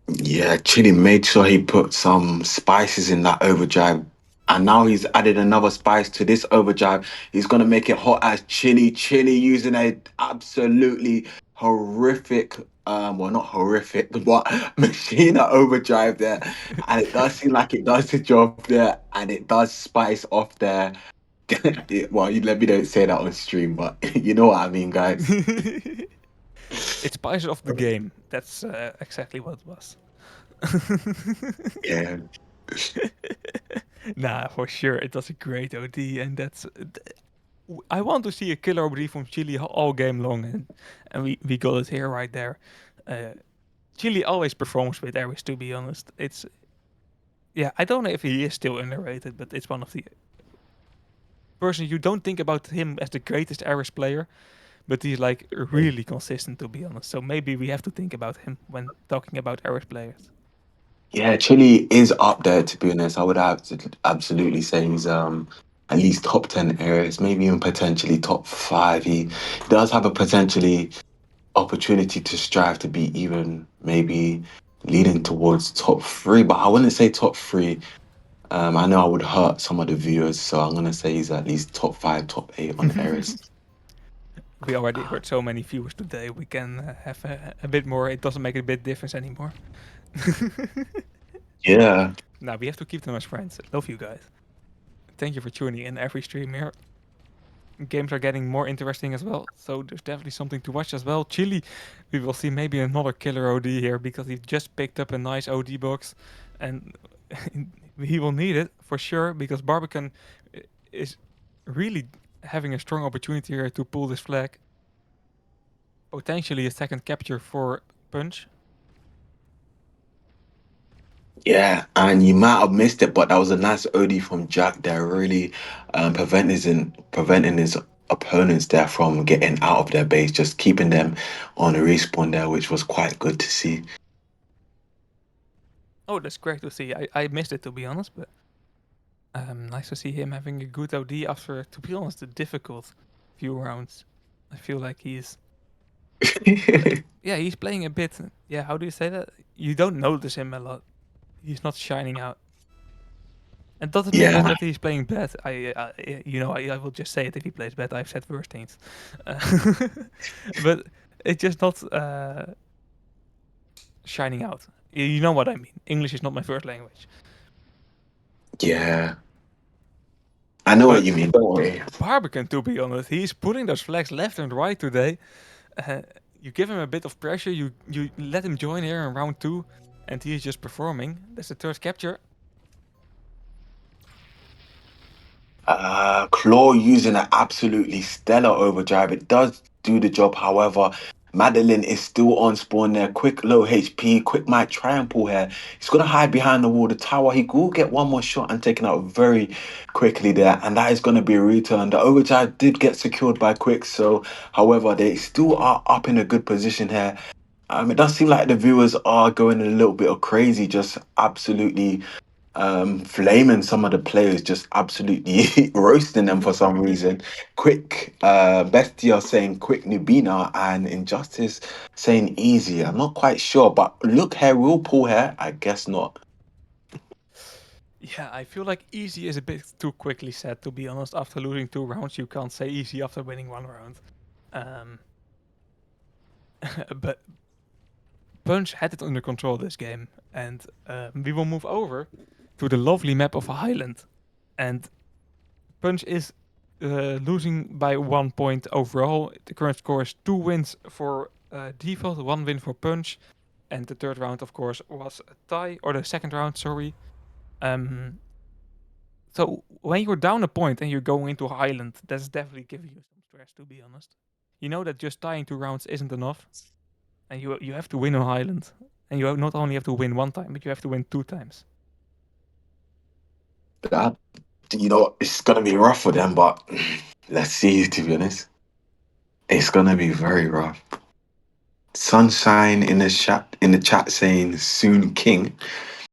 Yeah, Chili made sure he put some spices in that overdrive. And now he's added another spice to this overdrive. He's gonna make it hot as chili. Chili using a absolutely horrific, well not horrific, but Machina overdrive there. And it does seem like it does the job there, and it does spice off there. Well, you let me don't say that on stream, but you know what I mean, guys. It's spices of the game. That's exactly what it was. Yeah. Nah, for sure, it was a great OD, and that's. I want to see a killer OD from Chili all game long, and we got it here right there. Chili always performs with Ares, to be honest. It's. Yeah, I don't know if he is still underrated, but it's one of the. Personally, you don't think about him as the greatest Ares player, but he's like really consistent, to be honest. So maybe we have to think about him when talking about Ares players. Yeah, Chile is up there, to be honest. I would have to absolutely say he's at least top 10 areas, maybe even potentially top 5. He does have a potentially opportunity to strive to be even maybe leading towards top 3, but I wouldn't say top 3. I know I would hurt some of the viewers, so I'm gonna say he's at least top 5, top 8 on areas. We already heard so many viewers today. We can have a bit more. It doesn't make a big difference anymore. Yeah. Now we have to keep them as friends. Love you guys. Thank you for tuning in every stream here. Games are getting more interesting as well, so there's definitely something to watch as well. Chili, we will see maybe another killer OD here because he just picked up a nice OD box, and he will need it for sure because Barbican is really having a strong opportunity here to pull this flag. Potentially a second capture for Punch. Yeah, and you might have missed it, but that was a nice OD from Jack there, really preventing his opponents there from getting out of their base, just keeping them on a respawn there, which was quite good to see. Oh, that's great to see. I missed it, to be honest, but nice to see him having a good OD after, to be honest, a difficult few rounds. I feel like he's he's playing a bit. Yeah, how do you say that? You don't notice him a lot. He's not shining out. And doesn't mean that he's playing bad. I will just say it if he plays bad. I've said worse things, but it's just not shining out. You know what I mean. English is not my first language. Yeah. I know what But you mean. Don't worry. Barbican, to be honest, he's putting those flags left and right today. You give him a bit of pressure. You let him join here in round 2, and he is just performing. That's the third capture. Claw using an absolutely stellar overdrive. It does do the job. However, Madeline is still on spawn there. Quick low HP. Quick might try and pull here. He's gonna hide behind the wall. The tower. He will get one more shot and taken out very quickly there, and that is gonna be a return. The overdrive did get secured by Quick, so however they still are up in a good position here. It does seem like the viewers are going a little bit of crazy, just absolutely flaming some of the players, just absolutely roasting them for some reason. Quick Bestia saying quick Nubina, and Injustice saying easy. I'm not quite sure, but look here, will pull here. I guess not. Yeah, I feel like easy is a bit too quickly said, to be honest. After losing 2 rounds, you can't say easy after winning 1 round. But Punch had it under control this game, and we will move over to the lovely map of Highland. And Punch is losing by 1 point overall. The current score is 2 wins for Default, 1 win for Punch, and the third round, of course, was a tie, or the second round, sorry. So when you're down a point and you're going into Highland, that's definitely giving you some stress, to be honest. You know that just tying 2 rounds isn't enough, and you have to win on Highland, and you not only have to win 1 time, but you have to win 2 times. That, it's gonna be rough for them, but let's see. To be honest, it's gonna be very rough. Sunshine in the chat saying soon king.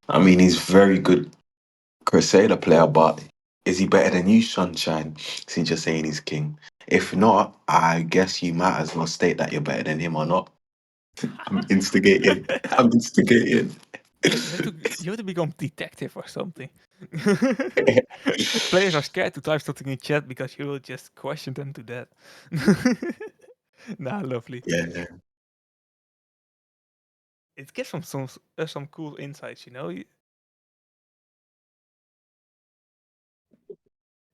I mean, he's very good Crusader player, but is he better than you, Sunshine? Since you're saying he's king. If not, I guess you might as well state that you're better than him or not. I'm instigating. I'm instigating. You have to become detective or something. Players are scared to type something in chat because you will just question them to death. Nah, lovely. Yeah. It gives some cool insights, you know.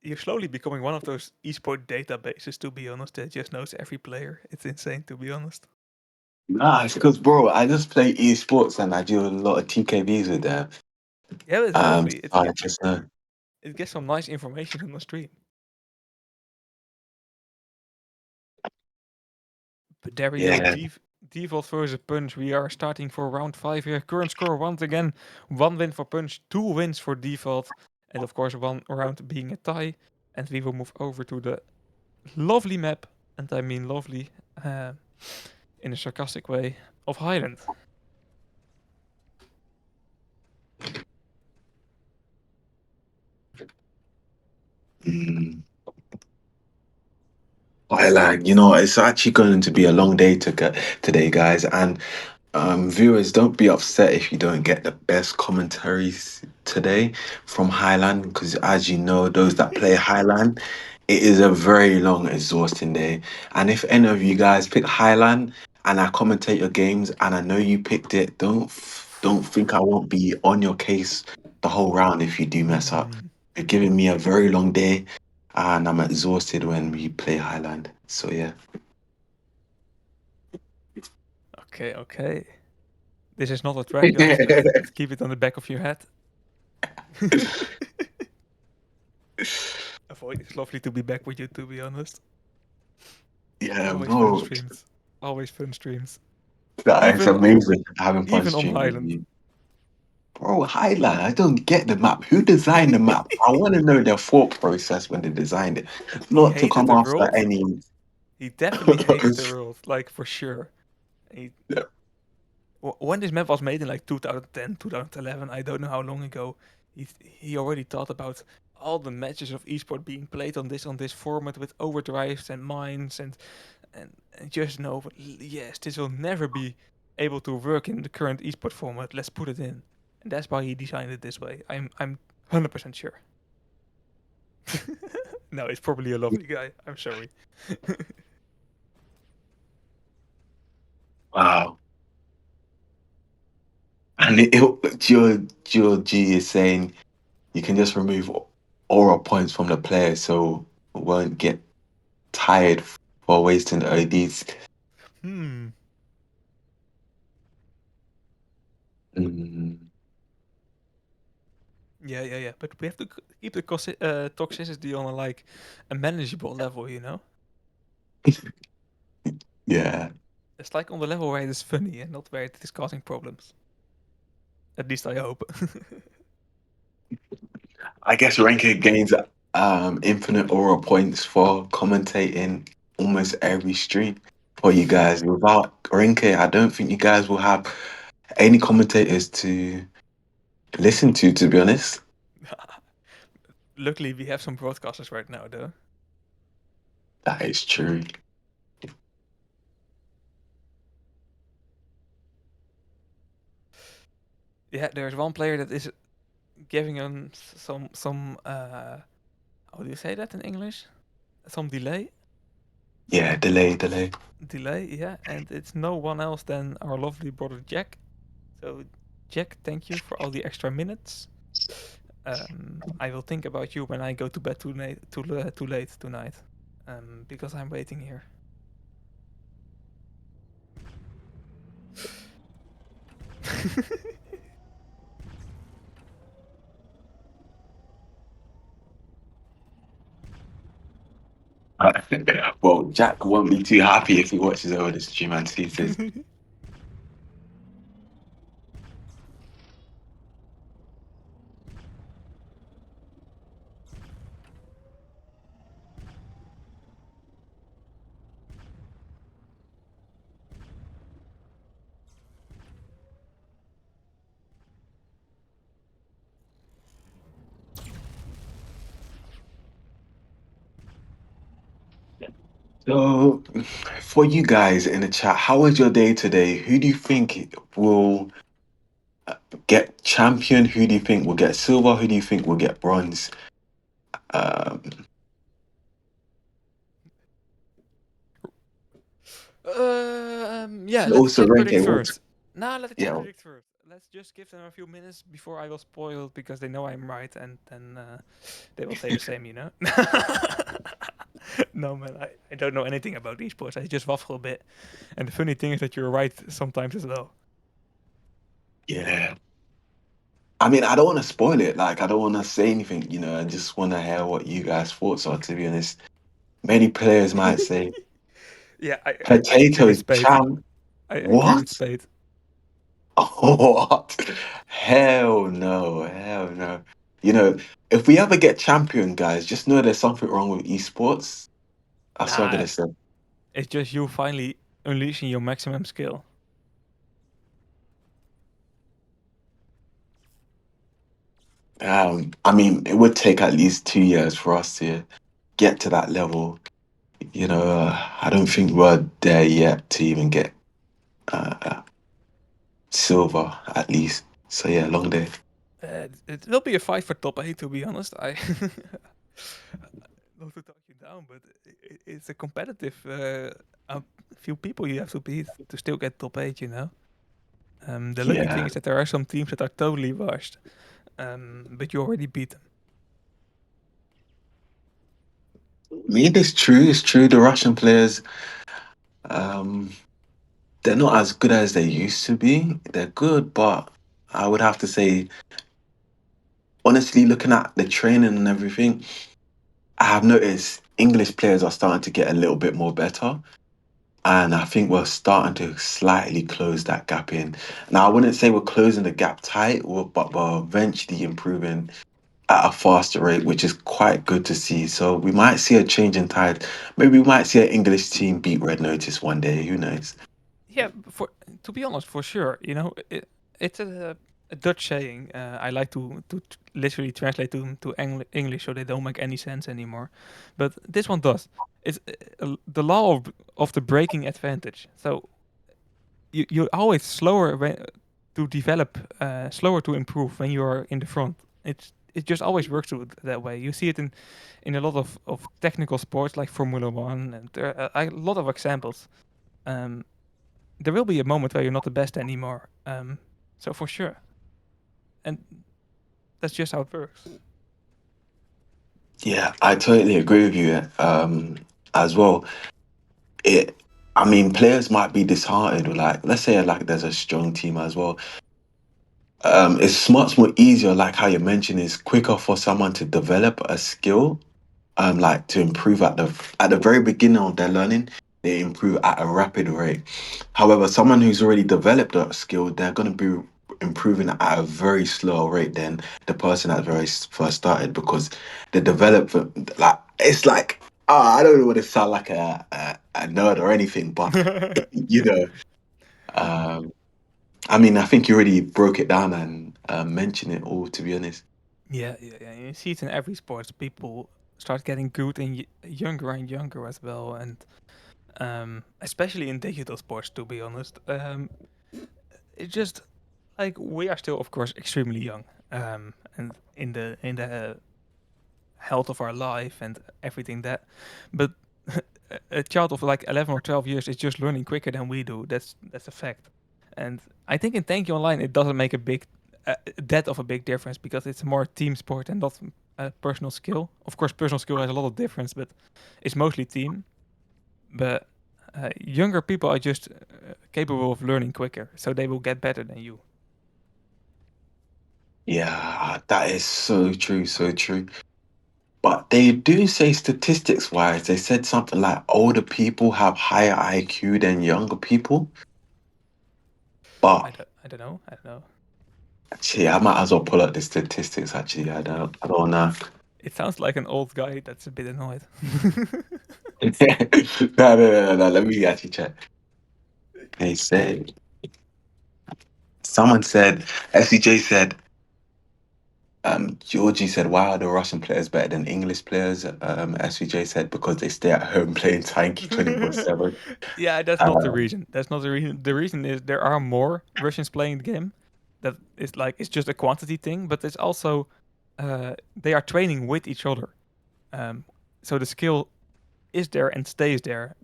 You're slowly becoming one of those esport databases, to be honest, that just knows every player. It's insane, to be honest. Nah, it's because, bro, I just play esports and I do a lot of TKVs with them. Yeah, it's lovely. So I just know. It gets some nice information on the stream. But there we go. Default versus Punch. We are starting for round 5 here. Current score once again: 1 win for Punch, 2 wins for Default, and of course 1 round being a tie. And we will move over to the lovely map, and I mean lovely in a sarcastic way, of Highland. Mm. It's actually going to be a long day today, guys. And viewers, don't be upset if you don't get the best commentaries today from Highland, because as you know, those that play Highland, it is a very long, exhausting day. And if any of you guys pick Highland and I commentate your games and I know you picked it, don't think I won't be on your case the whole round if you do mess up. You're giving me a very long day and I'm exhausted when we play Highland. So yeah. Okay. This is not a trap, guys. Let's keep it on the back of your head. Avoid. It's lovely to be back with you, to be honest. Yeah, Always fun bro. streams. Always fun streams. That is Even- amazing having fun even on streaming with Highland. you. Bro, Highland, I don't get the map. Who designed the map? I want to know their thought process when they designed it. Not to hated come the after world. any. He definitely hated the world, like for sure. Yeah. When this map was made in like 2010, 2011, I don't know how long ago, he already thought about all the matches of esport being played on this format with overdrives and mines and just know, yes, this will never be able to work in the current esport format. Let's put it in, and that's why he designed it this way. I'm 100% sure. No, he's probably a lovely guy. I'm sorry. Wow. And your G is saying you can just remove aura points from the player so it won't get tired for wasting ODs. Hmm. Mm, Yeah. But we have to keep the toxicity on a manageable level, you know? yeah. It's like on the level where it is funny and not where it is causing problems. At least I hope. I guess Renke gains infinite aura points for commentating almost every stream for you guys. Without Renke, I don't think you guys will have any commentators to listen to be honest. Luckily, we have some broadcasters right now, though. That is true. Yeah, there's one player that is giving him some how do you say that in English? Some delay. Yeah, delay. Delay, yeah, and it's no one else than our lovely brother Jack. So, Jack, thank you for all the extra minutes. I will think about you when I go to bed too late tonight, because I'm waiting here. Well, Jack won't be too happy if he watches over the stream and sees this. So, for you guys in the chat, how was your day today? Who do you think will get champion? Who do you think will get silver? Who do you think will get bronze? Um, Yeah, and let's also Jack predict Renke, what? first. Nah, let Jack Yeah, predict first. Let's just give them a few minutes before I will spoil it because they know I'm right, and then they will say the same, you know? No, man, I don't know anything about esports. I just waffle a bit. And the funny thing is that you're right sometimes as well. yeah. I mean, I don't want to spoil it. Like, I don't want to say anything. I just want to hear what you guys' thoughts are. To be honest, many players might say Yeah, I agree with potato Spade. champ. I agree with What? Spade. What? Hell no, hell no. You know, if we ever get champion, guys, just know there's something wrong with esports. That's what I'm Nah, gonna say. it's just you finally unleashing your maximum skill. I mean, it would take at least 2 years for us to get to that level. I don't think we're there yet to even get uh, silver, at least. So yeah, long day. It will be a fight for top 8, to be honest. I not to talk you down, but it's a competitive few people you have to beat to still get top 8, you know? The lucky thing Yeah, is that there are some teams that are totally washed, but you already beat them. I mean, it's true. It's true. The Russian players, um, they're not as good as they used to be. They're good, but I would have to say, honestly, looking at the training and everything, I have noticed English players are starting to get a little bit more better. And I think we're starting to slightly close that gap in. Now, I wouldn't say we're closing the gap tight, but we're eventually improving at a faster rate, which is quite good to see. So we might see a change in tide. Maybe we might see an English team beat Red Notice one day. Who knows? Yeah, for to be honest, for sure. You know, it's a Dutch saying. I like to literally translate to English, so they don't make any sense anymore. But this one does. It's the law of the breaking advantage. So you're always slower to develop, slower to improve when you are in the front. it just always works that way. You see it in a lot of technical sports like Formula One, and there are a lot of examples. There will be a moment where you're not the best anymore. So for sure, and that's just how it works. Yeah, I totally agree with you as well. It, I mean, players might be disheartened. Like, let's say, like, there's a strong team as well. It's much more easier, like how you mentioned, it's quicker for someone to develop a skill, like to improve at the very beginning of their learning. They improve at a rapid rate. However, someone who's already developed a skill, they're going to be improving at a very slower rate than the person that first started, because the development, like, it's like, I don't want to sound like a nerd or anything, but you know, um, I mean, I think you already broke it down and mentioned it all, to be honest. Yeah. You see it in every sport. People start getting good and younger and younger as well, and especially in digital sports, to be honest. It's just like we are still, of course, extremely young, and in the health of our life and everything that, but a child of like 11 or 12 years is just learning quicker than we do. That's a fact. And I think in Thank You Online it doesn't make a big that of a big difference because it's more team sport and not personal skill. Of course, personal skill has a lot of difference, but it's mostly team. But younger people are just capable of learning quicker, so they will get better than you. Yeah, that is so true, so true. But they do say statistics wise, they said something like older people have higher IQ than younger people. But I don't know. I don't know. actually, I might as well pull up the statistics. Actually, I don't know. It sounds like an old guy that's a bit annoyed. No. Let me actually check. They said someone said SCJ said Georgie said, "Why are the Russian players better than English players?" SVJ said because they stay at home playing Tanky 24/7. Yeah, that's not the Um, reason. That's not the reason. The reason is there are more Russians playing the game. That is like it's just a quantity thing, but it's also they are training with each other. Um, so the skill is there and stays there.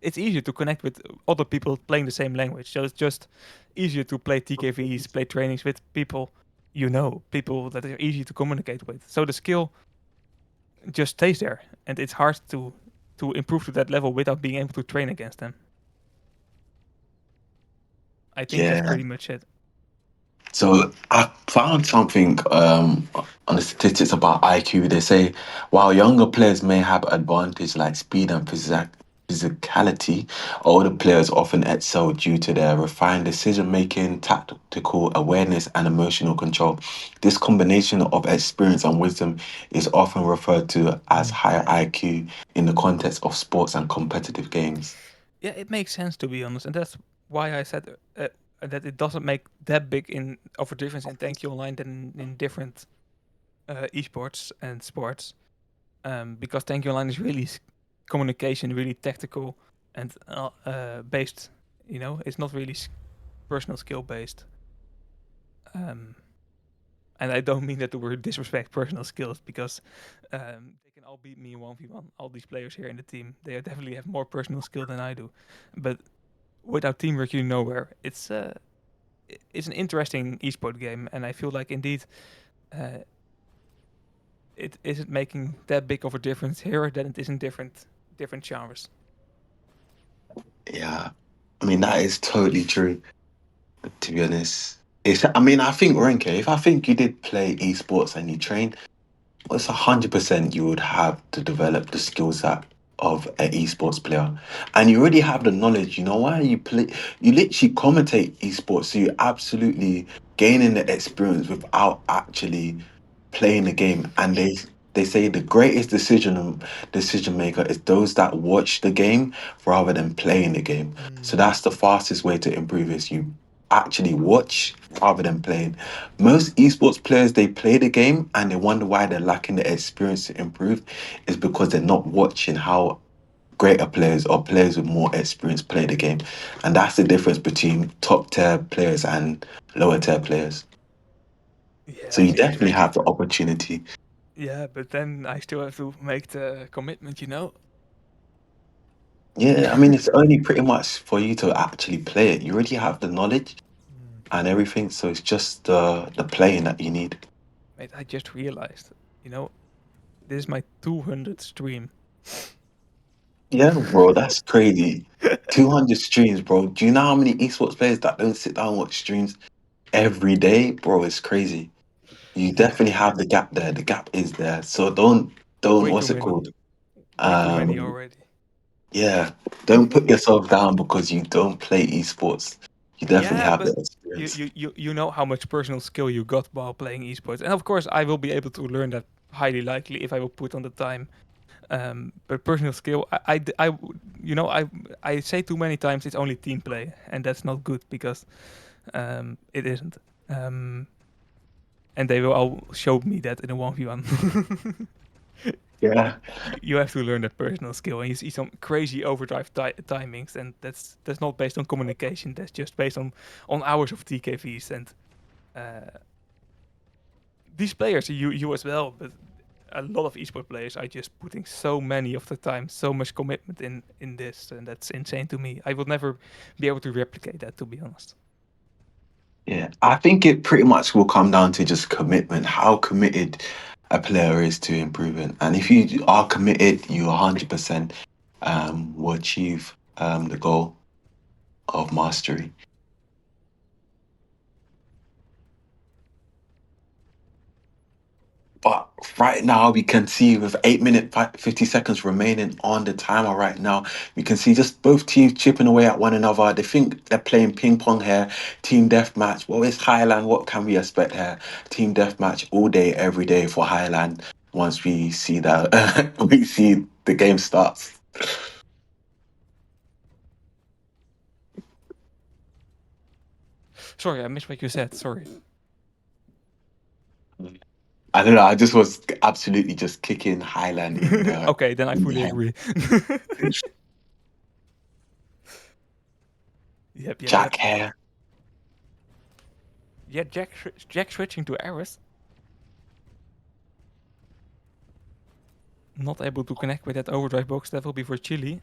It's easier to connect with other people playing the same language. So it's just easier to play TKVs, play trainings with people people that are easy to communicate with. So the skill just stays there, and it's hard to improve to that level without being able to train against them. I think that's yeah. pretty much it. So I found something on the statistics about IQ. They say while younger players may have advantage like speed and physicality, older players often excel due to their refined decision making, tactical awareness, and emotional control. This combination of experience and wisdom is often referred to as higher IQ in the context of sports and competitive games. Yeah, it makes sense to be honest, and that's why I said that it doesn't make that big of a difference in Thank You Online than in different esports and sports. Because Thank You Online is really communication, really tactical and based. It's not really personal skill based. Um, and I don't mean that to disrespect personal skills because they can all beat me in 1v1. All these players here in the team, they definitely have more personal skill than I do. But without teamwork, you're nowhere. It's an interesting esport game, and I feel like indeed it isn't making that big of a difference here than it is in different genres. Yeah, I mean that is totally true. To be honest, I mean, I think Renke, if I think you did play esports and you trained, well, it's 100% you would have to develop the skill set of an esports player, and you already have the knowledge. You know why you play? You literally commentate esports, so you're absolutely gaining the experience without actually playing the game. And they say the greatest decision maker is those that watch the game rather than playing the game. So that's the fastest way to improve is you actually watch rather than playing. Most esports players they play the game and they wonder why they're lacking the experience to improve is because they're not watching how greater players or players with more experience play the game. And that's the difference between top tier players and lower tier players. Yeah, So you it's definitely interesting. have the opportunity. Yeah, but then I still have to make the commitment, you know? Yeah, I mean, it's only pretty much for you to actually play it. You already have the knowledge Mm. and everything, so it's just the playing that you need. Mate, I just realized, you know, this is my 200th stream. Yeah, bro, that's crazy. 200 streams, bro. Do you know how many esports players that don't sit down and watch streams every day? Bro, it's crazy. You Yeah, definitely have the gap there. The gap is there. So don't, way too what's it many. called? Way too many Um, already. yeah, don't put yourself down because you don't play esports. You definitely Yeah, have the but experience. you know how much personal skill you got while playing esports, and of course I will be able to learn that highly likely if I will put on the time. But personal skill, you know, I say too many times it's only team play, and that's not good because it isn't. Um, and they will all show me that in a 1v1. Yeah. You have to learn that personal skill, and you see some crazy overdrive timings, and that's not based on communication. That's just based on hours of TKVs, and uh, these players, you as well, but a lot of esport players are just putting so many of the time, so much commitment in this, and that's insane to me. I will never be able to replicate that, to be honest. Yeah, I think it pretty much will come down to just commitment, how committed a player is to improving. And if you are committed, you 100% will achieve the goal of mastery. But right now, we can see with 8 minutes, 50 seconds remaining on the timer right now, we can see just both teams chipping away at one another. They think they're playing ping pong here, team deathmatch. What is Highland? What can we expect here? Team deathmatch all day, every day for Highland once we see that, we see the game starts. Sorry, I missed what you said. Sorry. I don't know. I just was absolutely just kicking Highland Okay, then I in the fully head. agree. Yep, yep, yep. Jack hair. Yeah, Jack switching to Ares. Not able to connect with that overdrive box. That will be for Chile.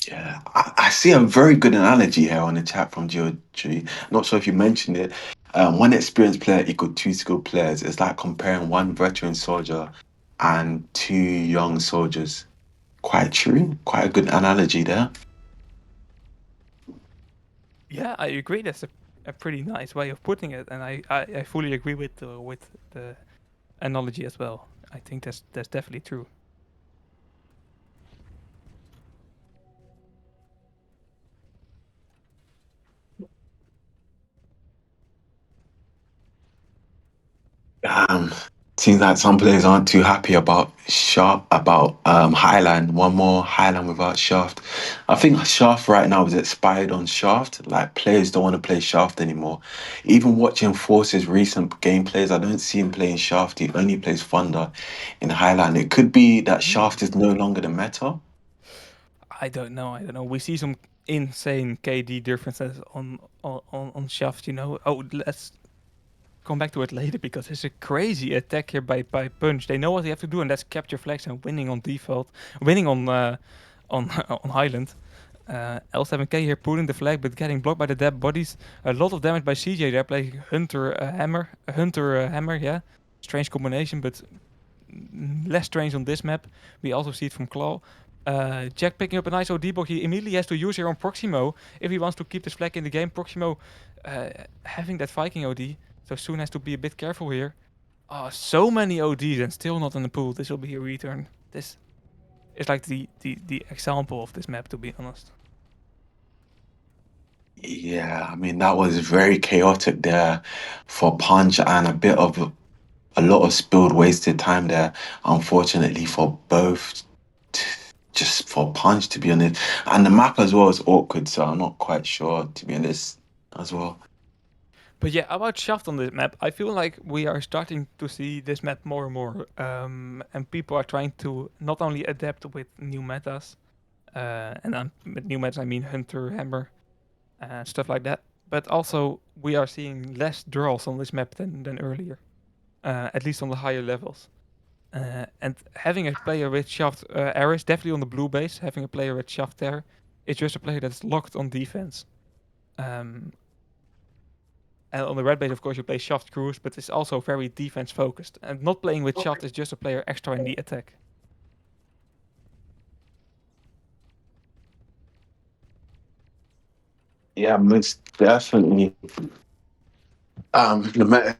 Yeah, I see a very good analogy here on the chat from Georgie. Not sure if you mentioned it. One experienced player equal two skilled players. It's like comparing one veteran soldier and two young soldiers. Quite true. Quite a good analogy there. Yeah, I agree. That's a pretty nice way of putting it, and I fully agree with the analogy as well. I think that's definitely true. Um, Seems like some players aren't too happy about Highland. One more Highland without Shaft. I think Shaft right now is expired on Shaft. Like players don't want to play Shaft anymore. Even watching Force's recent gameplays, I don't see him playing Shaft. He only plays Thunder in Highland. It could be that Shaft is no longer the meta. I don't know. I don't know. We see some insane KD differences on Shaft. You know. Oh, let's come back to it later because it's a crazy attack here by Punch. They know what they have to do, and that's capture flags and winning on default, winning on on Highland. L7K here pulling the flag, but getting blocked by the dead bodies. A lot of damage by CJ there, playing Hunter Hammer, Hunter Hammer. Yeah, strange combination, but less strange on this map. We also see it from Claw. Jack picking up a nice OD block. He immediately has to use here on Proximo if he wants to keep this flag in the game. Proximo having that Viking OD, so Soon has to be a bit careful here. Oh, so many ODs and still not in the pool. This will be a return. This is like the example of this map, to be honest. Yeah, I mean that was very chaotic there for Punch and a lot of spilled wasted time there, unfortunately for both. Just for Punch, to be honest. And the map as well is awkward, so I'm not quite sure, to be honest, as well. But yeah, about Shaft on this map, I feel like we are starting to see this map more and more. And people are trying to not only adapt with new metas, And with new metas, I mean Hunter, Hammer, stuff like that. But also, we are seeing less draws on this map than earlier, at least on the higher levels. And having a player with Shaft Ares, definitely on the blue base, having a player with Shaft there, it's just a player that's locked on defense. And on the red base, of course, you play Shaft Cruise, but it's also very defense focused. And not playing with Shaft is just a player extra in the attack. Yeah, most definitely. No matter,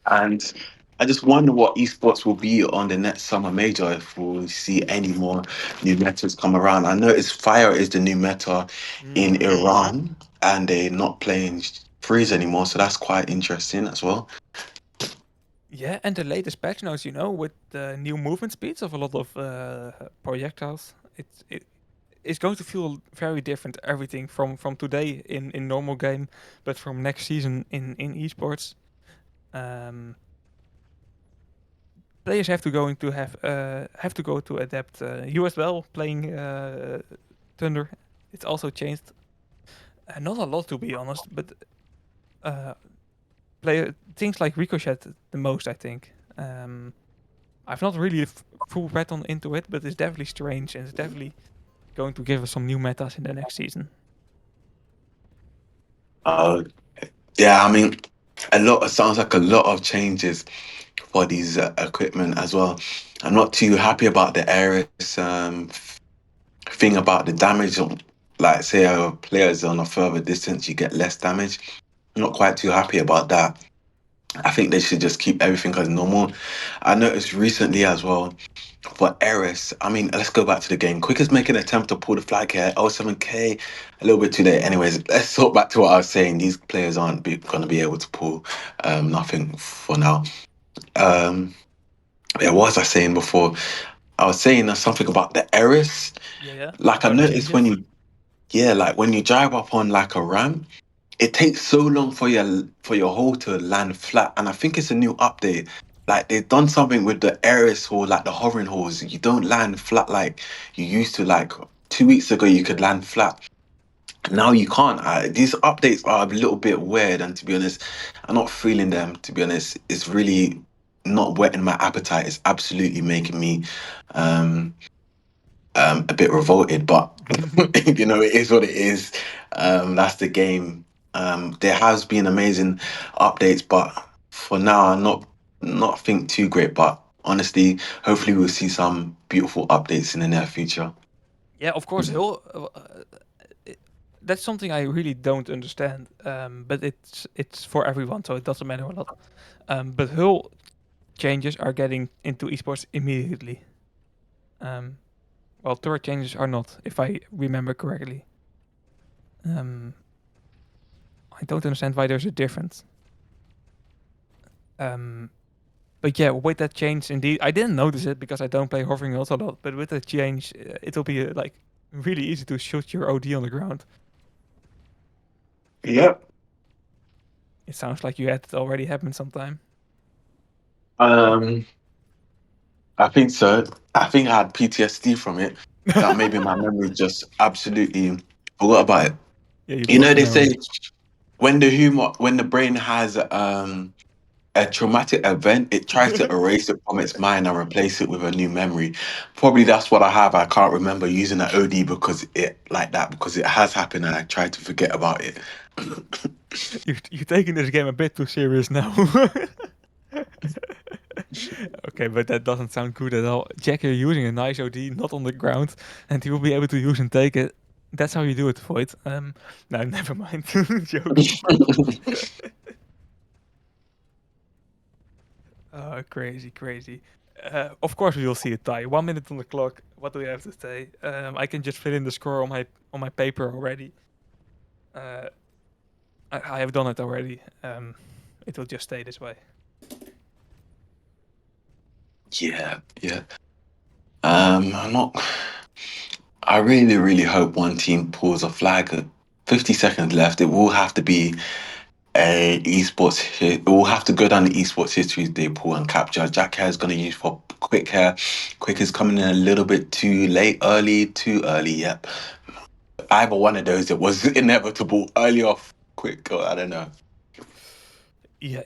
and I just wonder what esports will be on the next summer major if we'll see any more new metas come around. I noticed Fire is the new meta in Iran, and they're not playing freeze anymore, so that's quite interesting as well. Yeah, and the latest patch notes, with the new movement speeds of a lot of projectiles, it's going to feel very different. Everything from today in normal game, but from next season in esports. Players have to go to adapt. You as well playing Thunder. It's also changed. Not a lot to be honest, but play things like Ricochet the most. I think. I've not really full read on into it, but it's definitely strange and it's definitely going to give us some new metas in the next season. Yeah, I mean, it sounds like a lot of changes for these equipment as well. I'm not too happy about the Ares thing about the damage. Like, say a player is on a further distance, you get less damage. I'm not quite too happy about that. I think they should just keep everything as normal. I noticed recently as well for Eris. I mean, let's go back to the game. Quick is making an attempt to pull the flag here. 07k, a little bit too late. Anyways, let's talk back to what I was saying. These players aren't going to be able to pull nothing for now. Yeah, what was I saying before? I was saying something about the Eris. Yeah. Like I About the noticed when changes. like when you drive up on like a ramp, it takes so long for your hole to land flat, and I think it's a new update. Like they've done something with the Eris or like the hovering holes. You don't land flat like you used to. Like 2 weeks ago, you could land flat. Now you can't. These updates are a little bit weird, and to be honest, I'm not feeling them. To be honest, it's really not whetting my appetite. It's absolutely making me um, a bit revolted. But it is what it is. That's the game. There has been amazing updates, but for now, I'm not think too great. But honestly, hopefully, we'll see some beautiful updates in the near future. Yeah, of course. That's something I really don't understand. But it's for everyone, so it doesn't matter a lot. But Hull changes are getting into esports immediately. While turret changes are not, if I remember correctly. I don't understand why there's a difference. But yeah, with that change, indeed, I didn't notice it because I don't play hovering hills a lot. But with that change, it'll be like really easy to shoot your OD on the ground. Yep. It sounds like you had it already happen sometime. I think so. I think I had PTSD from it. That maybe my memory just absolutely forgot about it. Yeah, you You know, blocked the they say memory. when the brain has a traumatic event, it tries to erase it from its mind and replace it with a new memory. Probably that's what I have. I can't remember using an OD because it has happened and I tried to forget about it. You're taking this game a bit too serious now. Okay, but that doesn't sound good at all. Jack, you're using a nice OD, not on the ground, and he will be able to use and take it. That's how you do it, Void. No, never mind. Joking. Crazy. Of course, we will see a tie. 1 minute on the clock. What do we have to say? I can just fill in the score on my paper already. I have done it already. It will just stay this way. Yeah. I'm not. I really hope one team pulls a flag. 50 seconds left. It will have to be a esports. It will have to go down the esports history they pull and capture. Jack Hair is going to use for Quick Hair. Quick is coming in a little bit too late, too early. Yep. Either one of those, it was inevitable. Early off, quick, or I don't know. Yeah,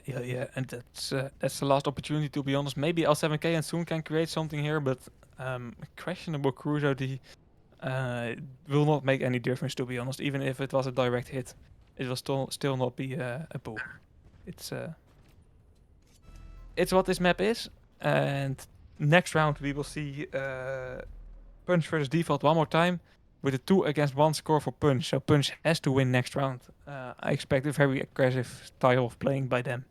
and that's the last opportunity, to be honest. Maybe L7K and Soon can create something here, but questionable Cruzo D will not make any difference, to be honest. Even if it was a direct hit, it will still not be a pull. It's what this map is, and next round we will see Punch versus Default one more time with a 2-against-1 score for Punch. So Punch has to win next round. I expect a very aggressive style of playing by them.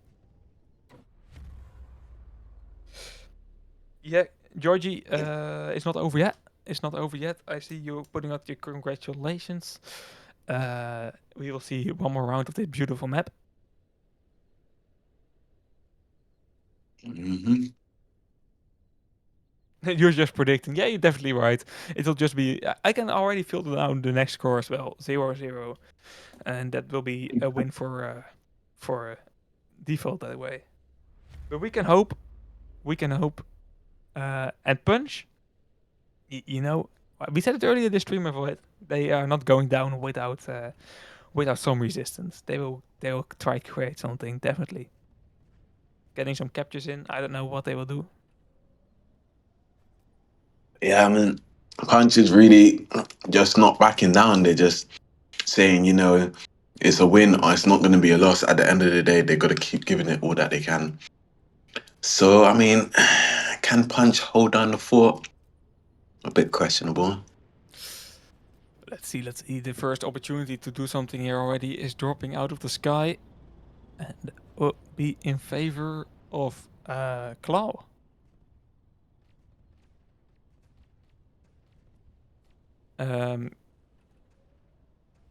Yeah, Georgie, it's not over yet. It's not over yet. I see you putting out your congratulations. We will see one more round of this beautiful map. Hmm. You're just predicting. Yeah, you're definitely right. It'll just be. I can already filter down the next score as well, 0-0, and that will be a win for Default that way. But we can hope. We can hope. And Punch, you know, we said it earlier this stream, avoid. They are not going down without some resistance. They will try to create something, definitely. Getting some captures in. I don't know what they will do. Yeah, I mean, Punch is really just not backing down. They're just saying, it's a win or it's not going to be a loss. At the end of the day, they got to keep giving it all that they can. So, I mean, can Punch hold down the fort? A bit questionable. Let's see. The first opportunity to do something here already is dropping out of the sky, and will be in favor of Claw.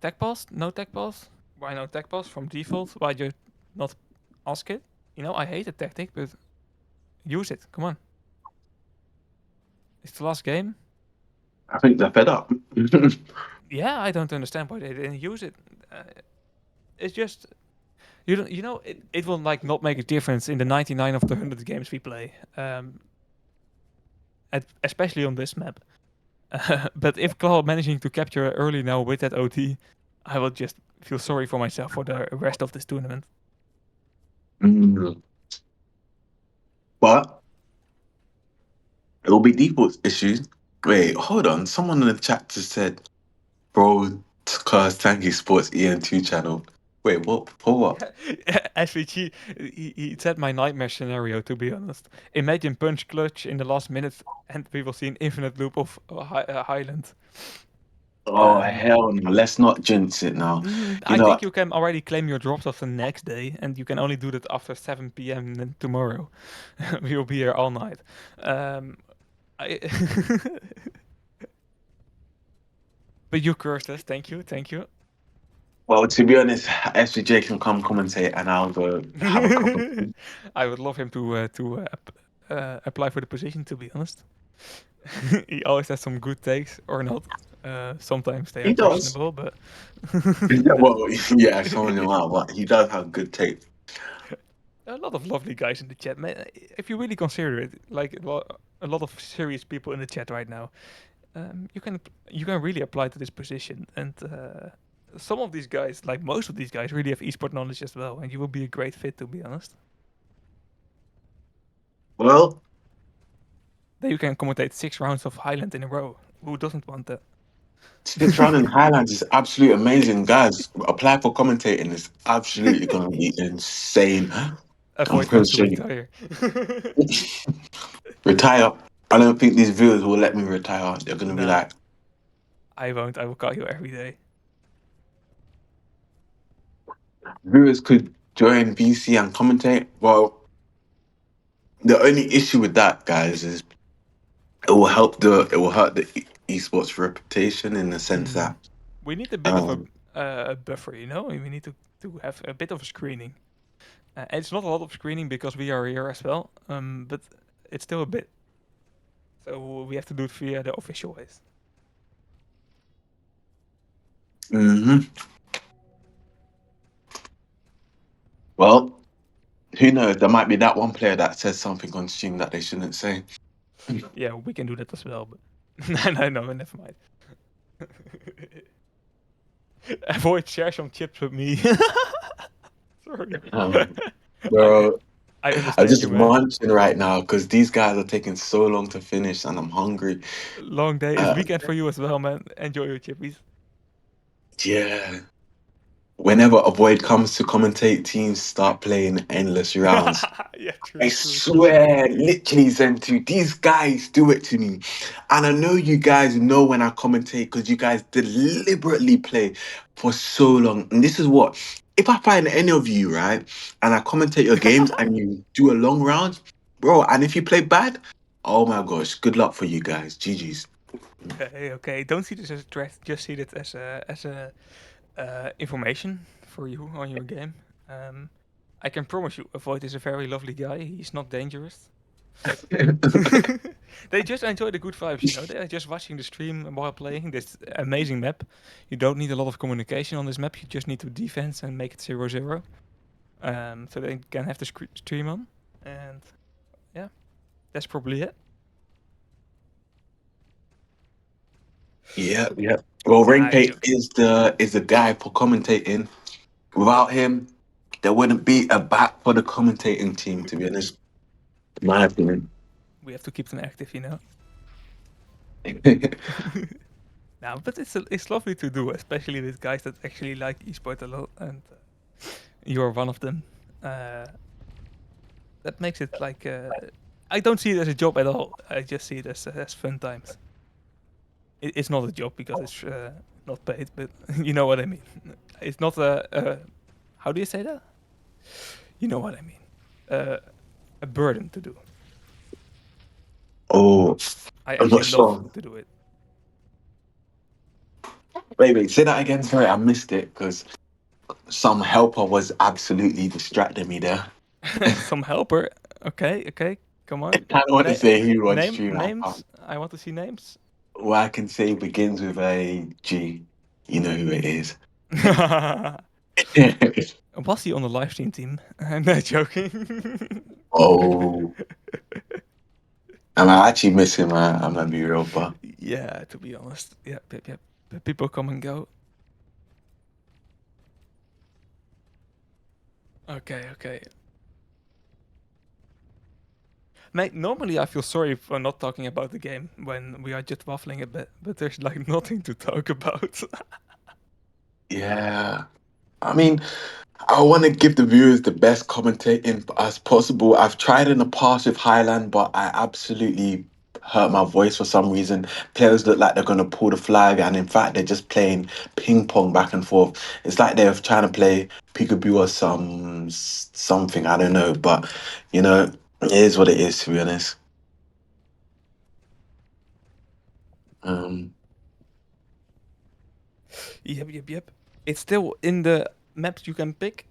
Tech pass? No tech pass? Why no tech pass from Default? Why you not ask it? I hate the tactic, but use it. Come on. It's the last game. I think they're fed up. Yeah, I don't understand why they didn't use it. It's just you don't. It will like not make a difference in the 99 of the 100 games we play. Especially on this map. But if Claw managing to capture early now with that OT, I will just feel sorry for myself for the rest of this tournament. Mm. But it will be Default's issues. Wait, hold on. Someone in the chat just said, bro, cause Tanky Sports EN2 channel. Wait, what? For what? SVG, he said my nightmare scenario, to be honest. Imagine Punch clutch in the last minute and we will see an infinite loop of Highland. Oh, hell no. Let's not jinx it now. I think you can already claim your drops of the next day, and you can only do that after 7 p.m. tomorrow. We will be here all night. But you cursed us. Thank you. Well, to be honest, SVJ can come commentate and I'll go have a couple. I would love him to apply for the position, to be honest. He always has some good takes, or not. Sometimes they He are does. questionable, but Well, yeah, calling him out, but he does have good tape. a lot of lovely guys in the chat, man. If you really consider it, like a lot of serious people in the chat right now, you can really apply to this position. And some of these guys, like most of these guys, really have esport knowledge as well, and you will be a great fit, to be honest. Well, Then you can commentate 6 rounds of Highland in a row. Who doesn't want that? 6 round in Highlands is absolutely amazing, guys. Apply for commentating. It's absolutely going to be insane. Avoid I'm has to pretty retire. retire. I don't think these viewers will let me retire. They're going to be No. like, I won't. I will call you every day. viewers could join BC and commentate. Well, the only issue with that, guys, is it will hurt the esports reputation in the sense that We need a bit of a buffer, We need to have a bit of a screening. It's not a lot of screening because we are here as well, but it's still a bit. So we have to do it via the official ways. Mm-hmm. Well, who knows? There might be that one player that says something on stream that they shouldn't say. Yeah, we can do that as well, but no, never mind. Avoid share some chips with me. Sorry. Um, I, bro, I I'm understand just you, man. munching right now because these guys are taking so long to finish, and I'm hungry. Long day. It's Uh, weekend for you as well, man. Enjoy your chippies. yeah. Whenever Avoid comes to commentate, teams start playing endless rounds. Yeah, I true. swear, literally, Zentu, these guys do it to me. And I know you guys know when I commentate because you guys deliberately play for so long. And this is what, if I find any of you, right, and I commentate your games and you do a long round, bro, and if you play bad, oh my gosh, good luck for you guys. GG's. Okay. Don't see this as a threat. Just see it as a information for you on your game. Um, I can promise you, Avoid is a very lovely guy. He's not dangerous. They just enjoy the good vibes, you know. They are just watching the stream while playing this amazing map. You don't need a lot of communication on this map. You just need to defense and make it 0-0. So they can have the stream on. And yeah, that's probably it. Yeah, yeah. Well, Nah, Renke joke. is the guy for commentating. Without him, there wouldn't be a back for the commentating team, to be honest. In my opinion. We have to keep them active, you know. Nah, but it's lovely to do, especially with guys that actually like esport a lot, and you're one of them. That makes it like I don't see it as a job at all. I just see it as fun times. It's not a job because it's not paid, but you know what I mean. It's not a how do you say that? You know what I mean. A burden to do. Oh, I I'm not actually love sure. to do it. Wait, say that again. Sorry, I missed it because some helper was absolutely distracting me there. Some helper. Okay. Come I on. don't want to say who on stream. Names. I want to see names. What I can say begins with a G. You know who it is. Was he on the live stream team? I'm not joking. Oh, I actually miss him. I'm gonna be real, but Yeah, to be honest. Yep. The people come and go. Okay. Mate, normally I feel sorry for not talking about the game when we are just waffling a bit, but there's like nothing to talk about. yeah. I mean, I want to give the viewers the best commentating as possible. I've tried in the past with Highland, but I absolutely hurt my voice for some reason. Players look like they're going to pull the flag, and in fact, they're just playing ping pong back and forth. It's like they're trying to play peekaboo or something. I don't know, but you know, it is what it is. To be honest. Um, Yep. It's still in the maps you can pick.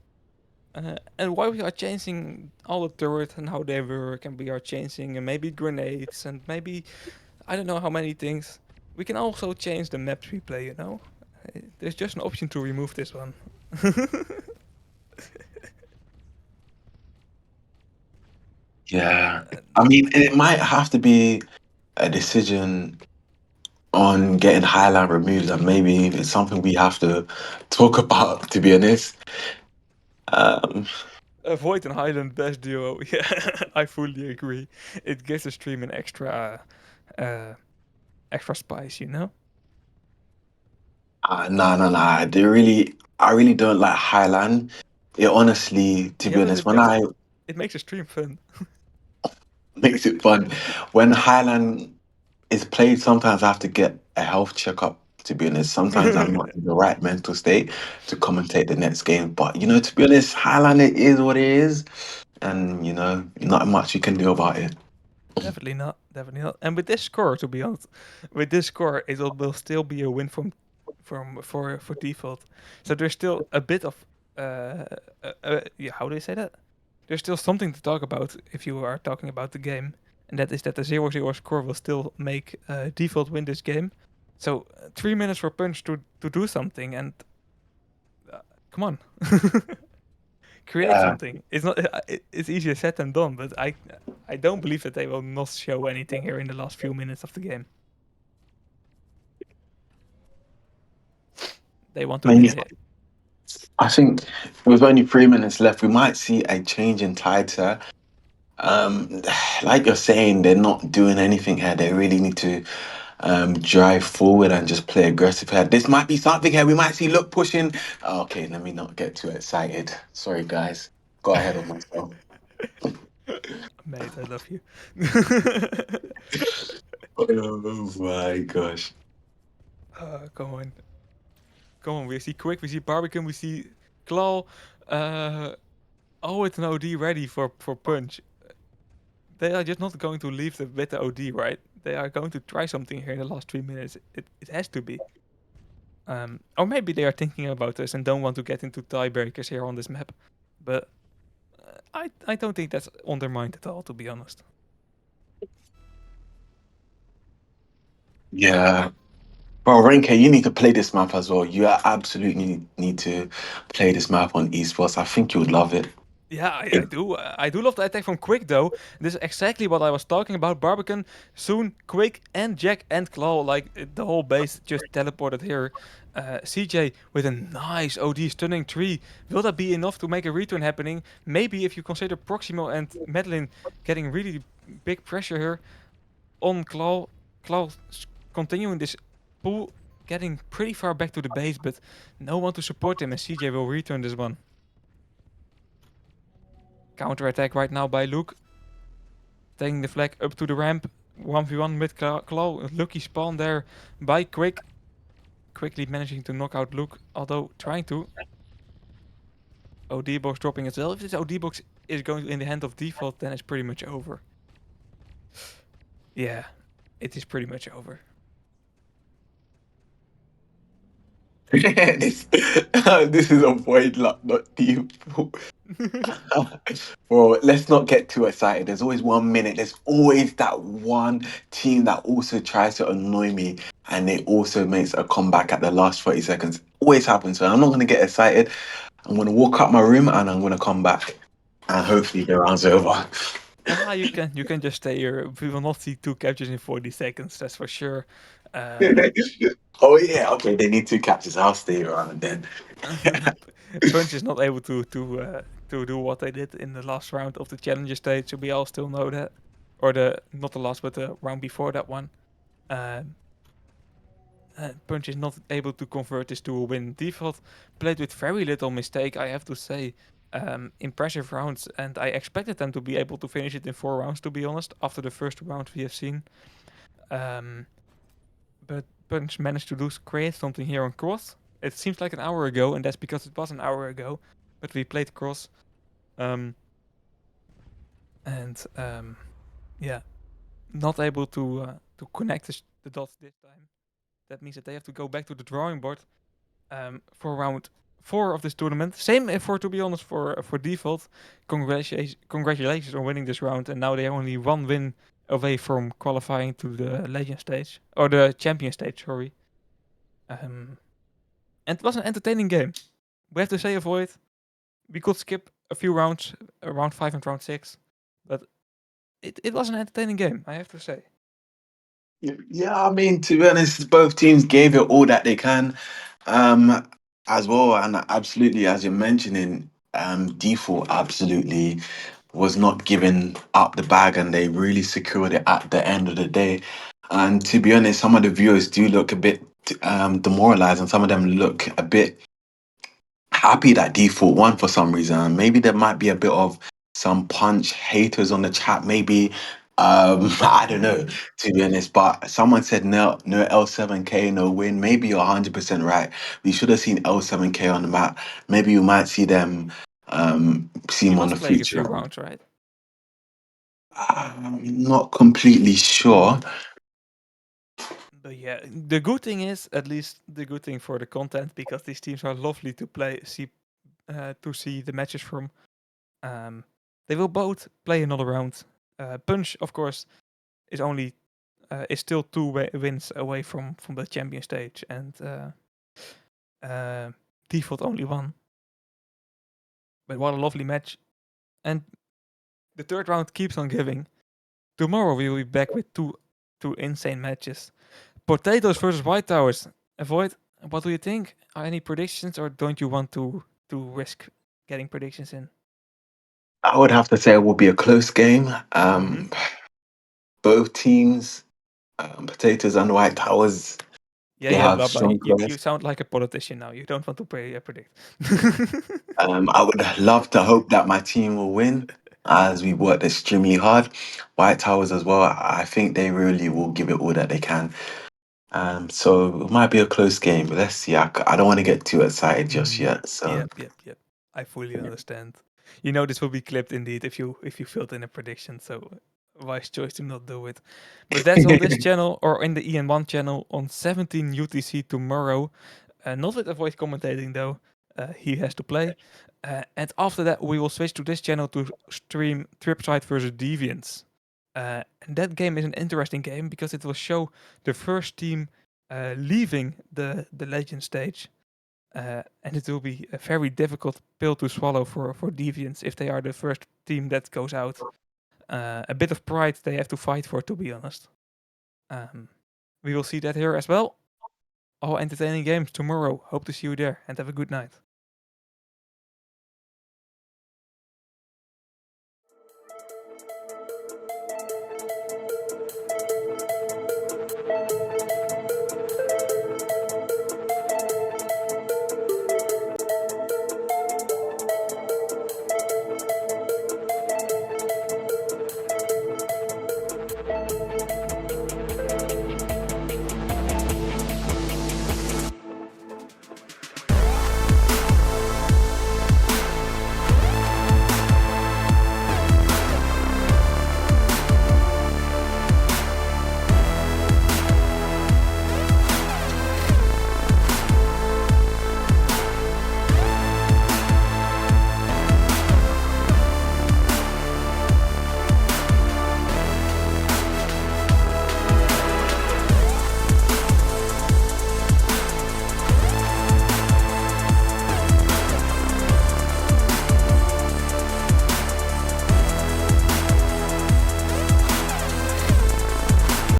And why we are changing all the turrets and how they work, and we are changing and maybe grenades and maybe I don't know how many things. We can also change the maps we play, you know? There's just an option to remove this one. yeah. I mean, it might have to be a decision on getting Highline removed, and maybe it's something we have to talk about. To be honest, um, Avoid and Highland best duo. Yeah, I fully agree. It gives the stream an uh, extra spice, you know? no. I really don't like Highland. It honestly, to Yeah, be but honest, when I it makes the stream fun. makes it fun, when Highland is played, sometimes I have to get a health checkup. To be honest, sometimes I'm not in the right mental state to commentate the next game. But you know, to be honest, Highland it is what it is, and you know, not much you can do about it. Definitely not. And with this score, to be honest, with this score, will still be a win for default. So there's still a bit of yeah, how do you say that? There's still something to talk about if you are talking about the game, and that is that the 0-0 score will still make default win this game. So 3 minutes for Punch to do something, and come on, create Yeah. something. It's not. It's easier said than done. But I don't believe that they will not show anything here in the last few minutes of the game. They want to Man, get it. I think with only 3 minutes left, we might see a change in tide, sir. Like you're saying, they're not doing anything here. They really need to drive forward and just play aggressive here. This might be something here. We might see Look pushing. Okay, let me not get too excited. Sorry, guys. Got ahead of myself. Mate, I love you. Oh my gosh. Come on. Come on, we see Quick, we see Barbican, we see Claw. With an OD ready for Punch. They are just not going to leave with the OD, right? They are going to try something here in the last 3 minutes. It has to be. Or maybe they are thinking about this and don't want to get into tiebreakers here on this map. But I don't think that's on their mind at all, to be honest. Yeah. Bro, Renke, you need to play this map as well. You absolutely need to play this map on esports. I think you would love it. Yeah, I do. I do love the attack from Quick, though. This is exactly what I was talking about. Barbican, Soon, Quick, and Jack and Claw. Like, the whole base just teleported here. CJ with a nice OD stunning tree. Will that be enough to make a return happening? Maybe if you consider Proximo and Madeline getting really big pressure here on Claw. Claw continuing this pull, getting pretty far back to the base, but no one to support him, and CJ will return this one. Counter attack right now by Luke. Taking the flag up to the ramp. 1v1 with Claw. Lucky spawn there by Quick. Quickly managing to knock out Luke, although trying to. OD box dropping as well. If this OD box is going in the hand of Default, then it's pretty much over. Yeah, it is pretty much over. this, this is a void luck, not deep. Bro, let's not get too excited. There's always 1 minute. There's always that one team that also tries to annoy me and they also makes a comeback at the last 30 seconds. Always happens. So I'm not going to get excited. I'm going to walk up my room and I'm going to come back. And hopefully the round's over. You can just stay here. We will not see 2 captures in 40 seconds, that's for sure. Oh, yeah. Okay, they need 2 captures. I'll stay around then. Punch is not able to do what they did in the last round of the challenger stage, so we all still know that, or not the last, but the round before that one. Punch is not able to convert this to a win. Default played with very little mistake, I have to say. Impressive rounds, and I expected them to be able to finish it in 4 rounds, to be honest, after the first round we have seen. But Punch managed to create something here on Cross. It seems like an hour ago, and that's because it was an hour ago. But we played Cross. Yeah, not able to connect the dots this time. That means that they have to go back to the drawing board for round 4 of this tournament. Same effort, to be honest, for Default. Congratulations on winning this round, and now they are only 1 win away from qualifying to the Legend stage, or the Champion stage, sorry. And it was an entertaining game. We have to say Avoid. We could skip a few rounds, round 5 and round 6, but it was an entertaining game, I have to say. Yeah, I mean, to be honest, both teams gave it all that they can, as well. And absolutely, as you're mentioning, Default absolutely was not giving up the bag, and they really secured it at the end of the day. And to be honest, some of the viewers do look a bit demoralized, and some of them look a bit happy that Default won for some reason. And maybe there might be a bit of some Punch haters on the chat. Maybe I don't know, to be honest. But someone said no L7K, no win. Maybe you're 100% right. We should have seen L7K on the map. Maybe you might see them see He him on was the playing a future. few rounds, right? I'm not completely sure. But yeah, the good thing is, at least the good thing for the content, because these teams are lovely to see the matches from. They will both play another round. Punch, of course, is still 2 wins away from the champion stage, and Default only 1. But what a lovely match. And the third round keeps on giving. Tomorrow we will be back with two insane matches. Potatoes versus White Towers. Avoid. What do you think? Are any predictions, or don't you want to risk getting predictions in? I would have to say it will be a close game. Both teams, Potatoes and White Towers, Yeah, they yeah, have blah blah. strong You players. sound like a politician now. You don't want to predict. I would love to hope that my team will win as we worked extremely hard. White Towers as well, I think they really will give it all that they can. So it might be a close game. Let's see. I don't want to get too excited just yet. So Yep. I fully understand. You know this will be clipped indeed if you filled in a prediction. So wise choice to not do it. But that's on this channel or in the EN1 channel on 17 UTC tomorrow. Not with Avoid commentating though. He has to play. And after that, we will switch to this channel to stream Tripside versus Deviants. And that game is an interesting game because it will show the first team leaving the Legend stage. And it will be a very difficult pill to swallow for Deviants if they are the first team that goes out. A bit of pride they have to fight for, to be honest. We will see that here as well. All entertaining games tomorrow. Hope to see you there and have a good night.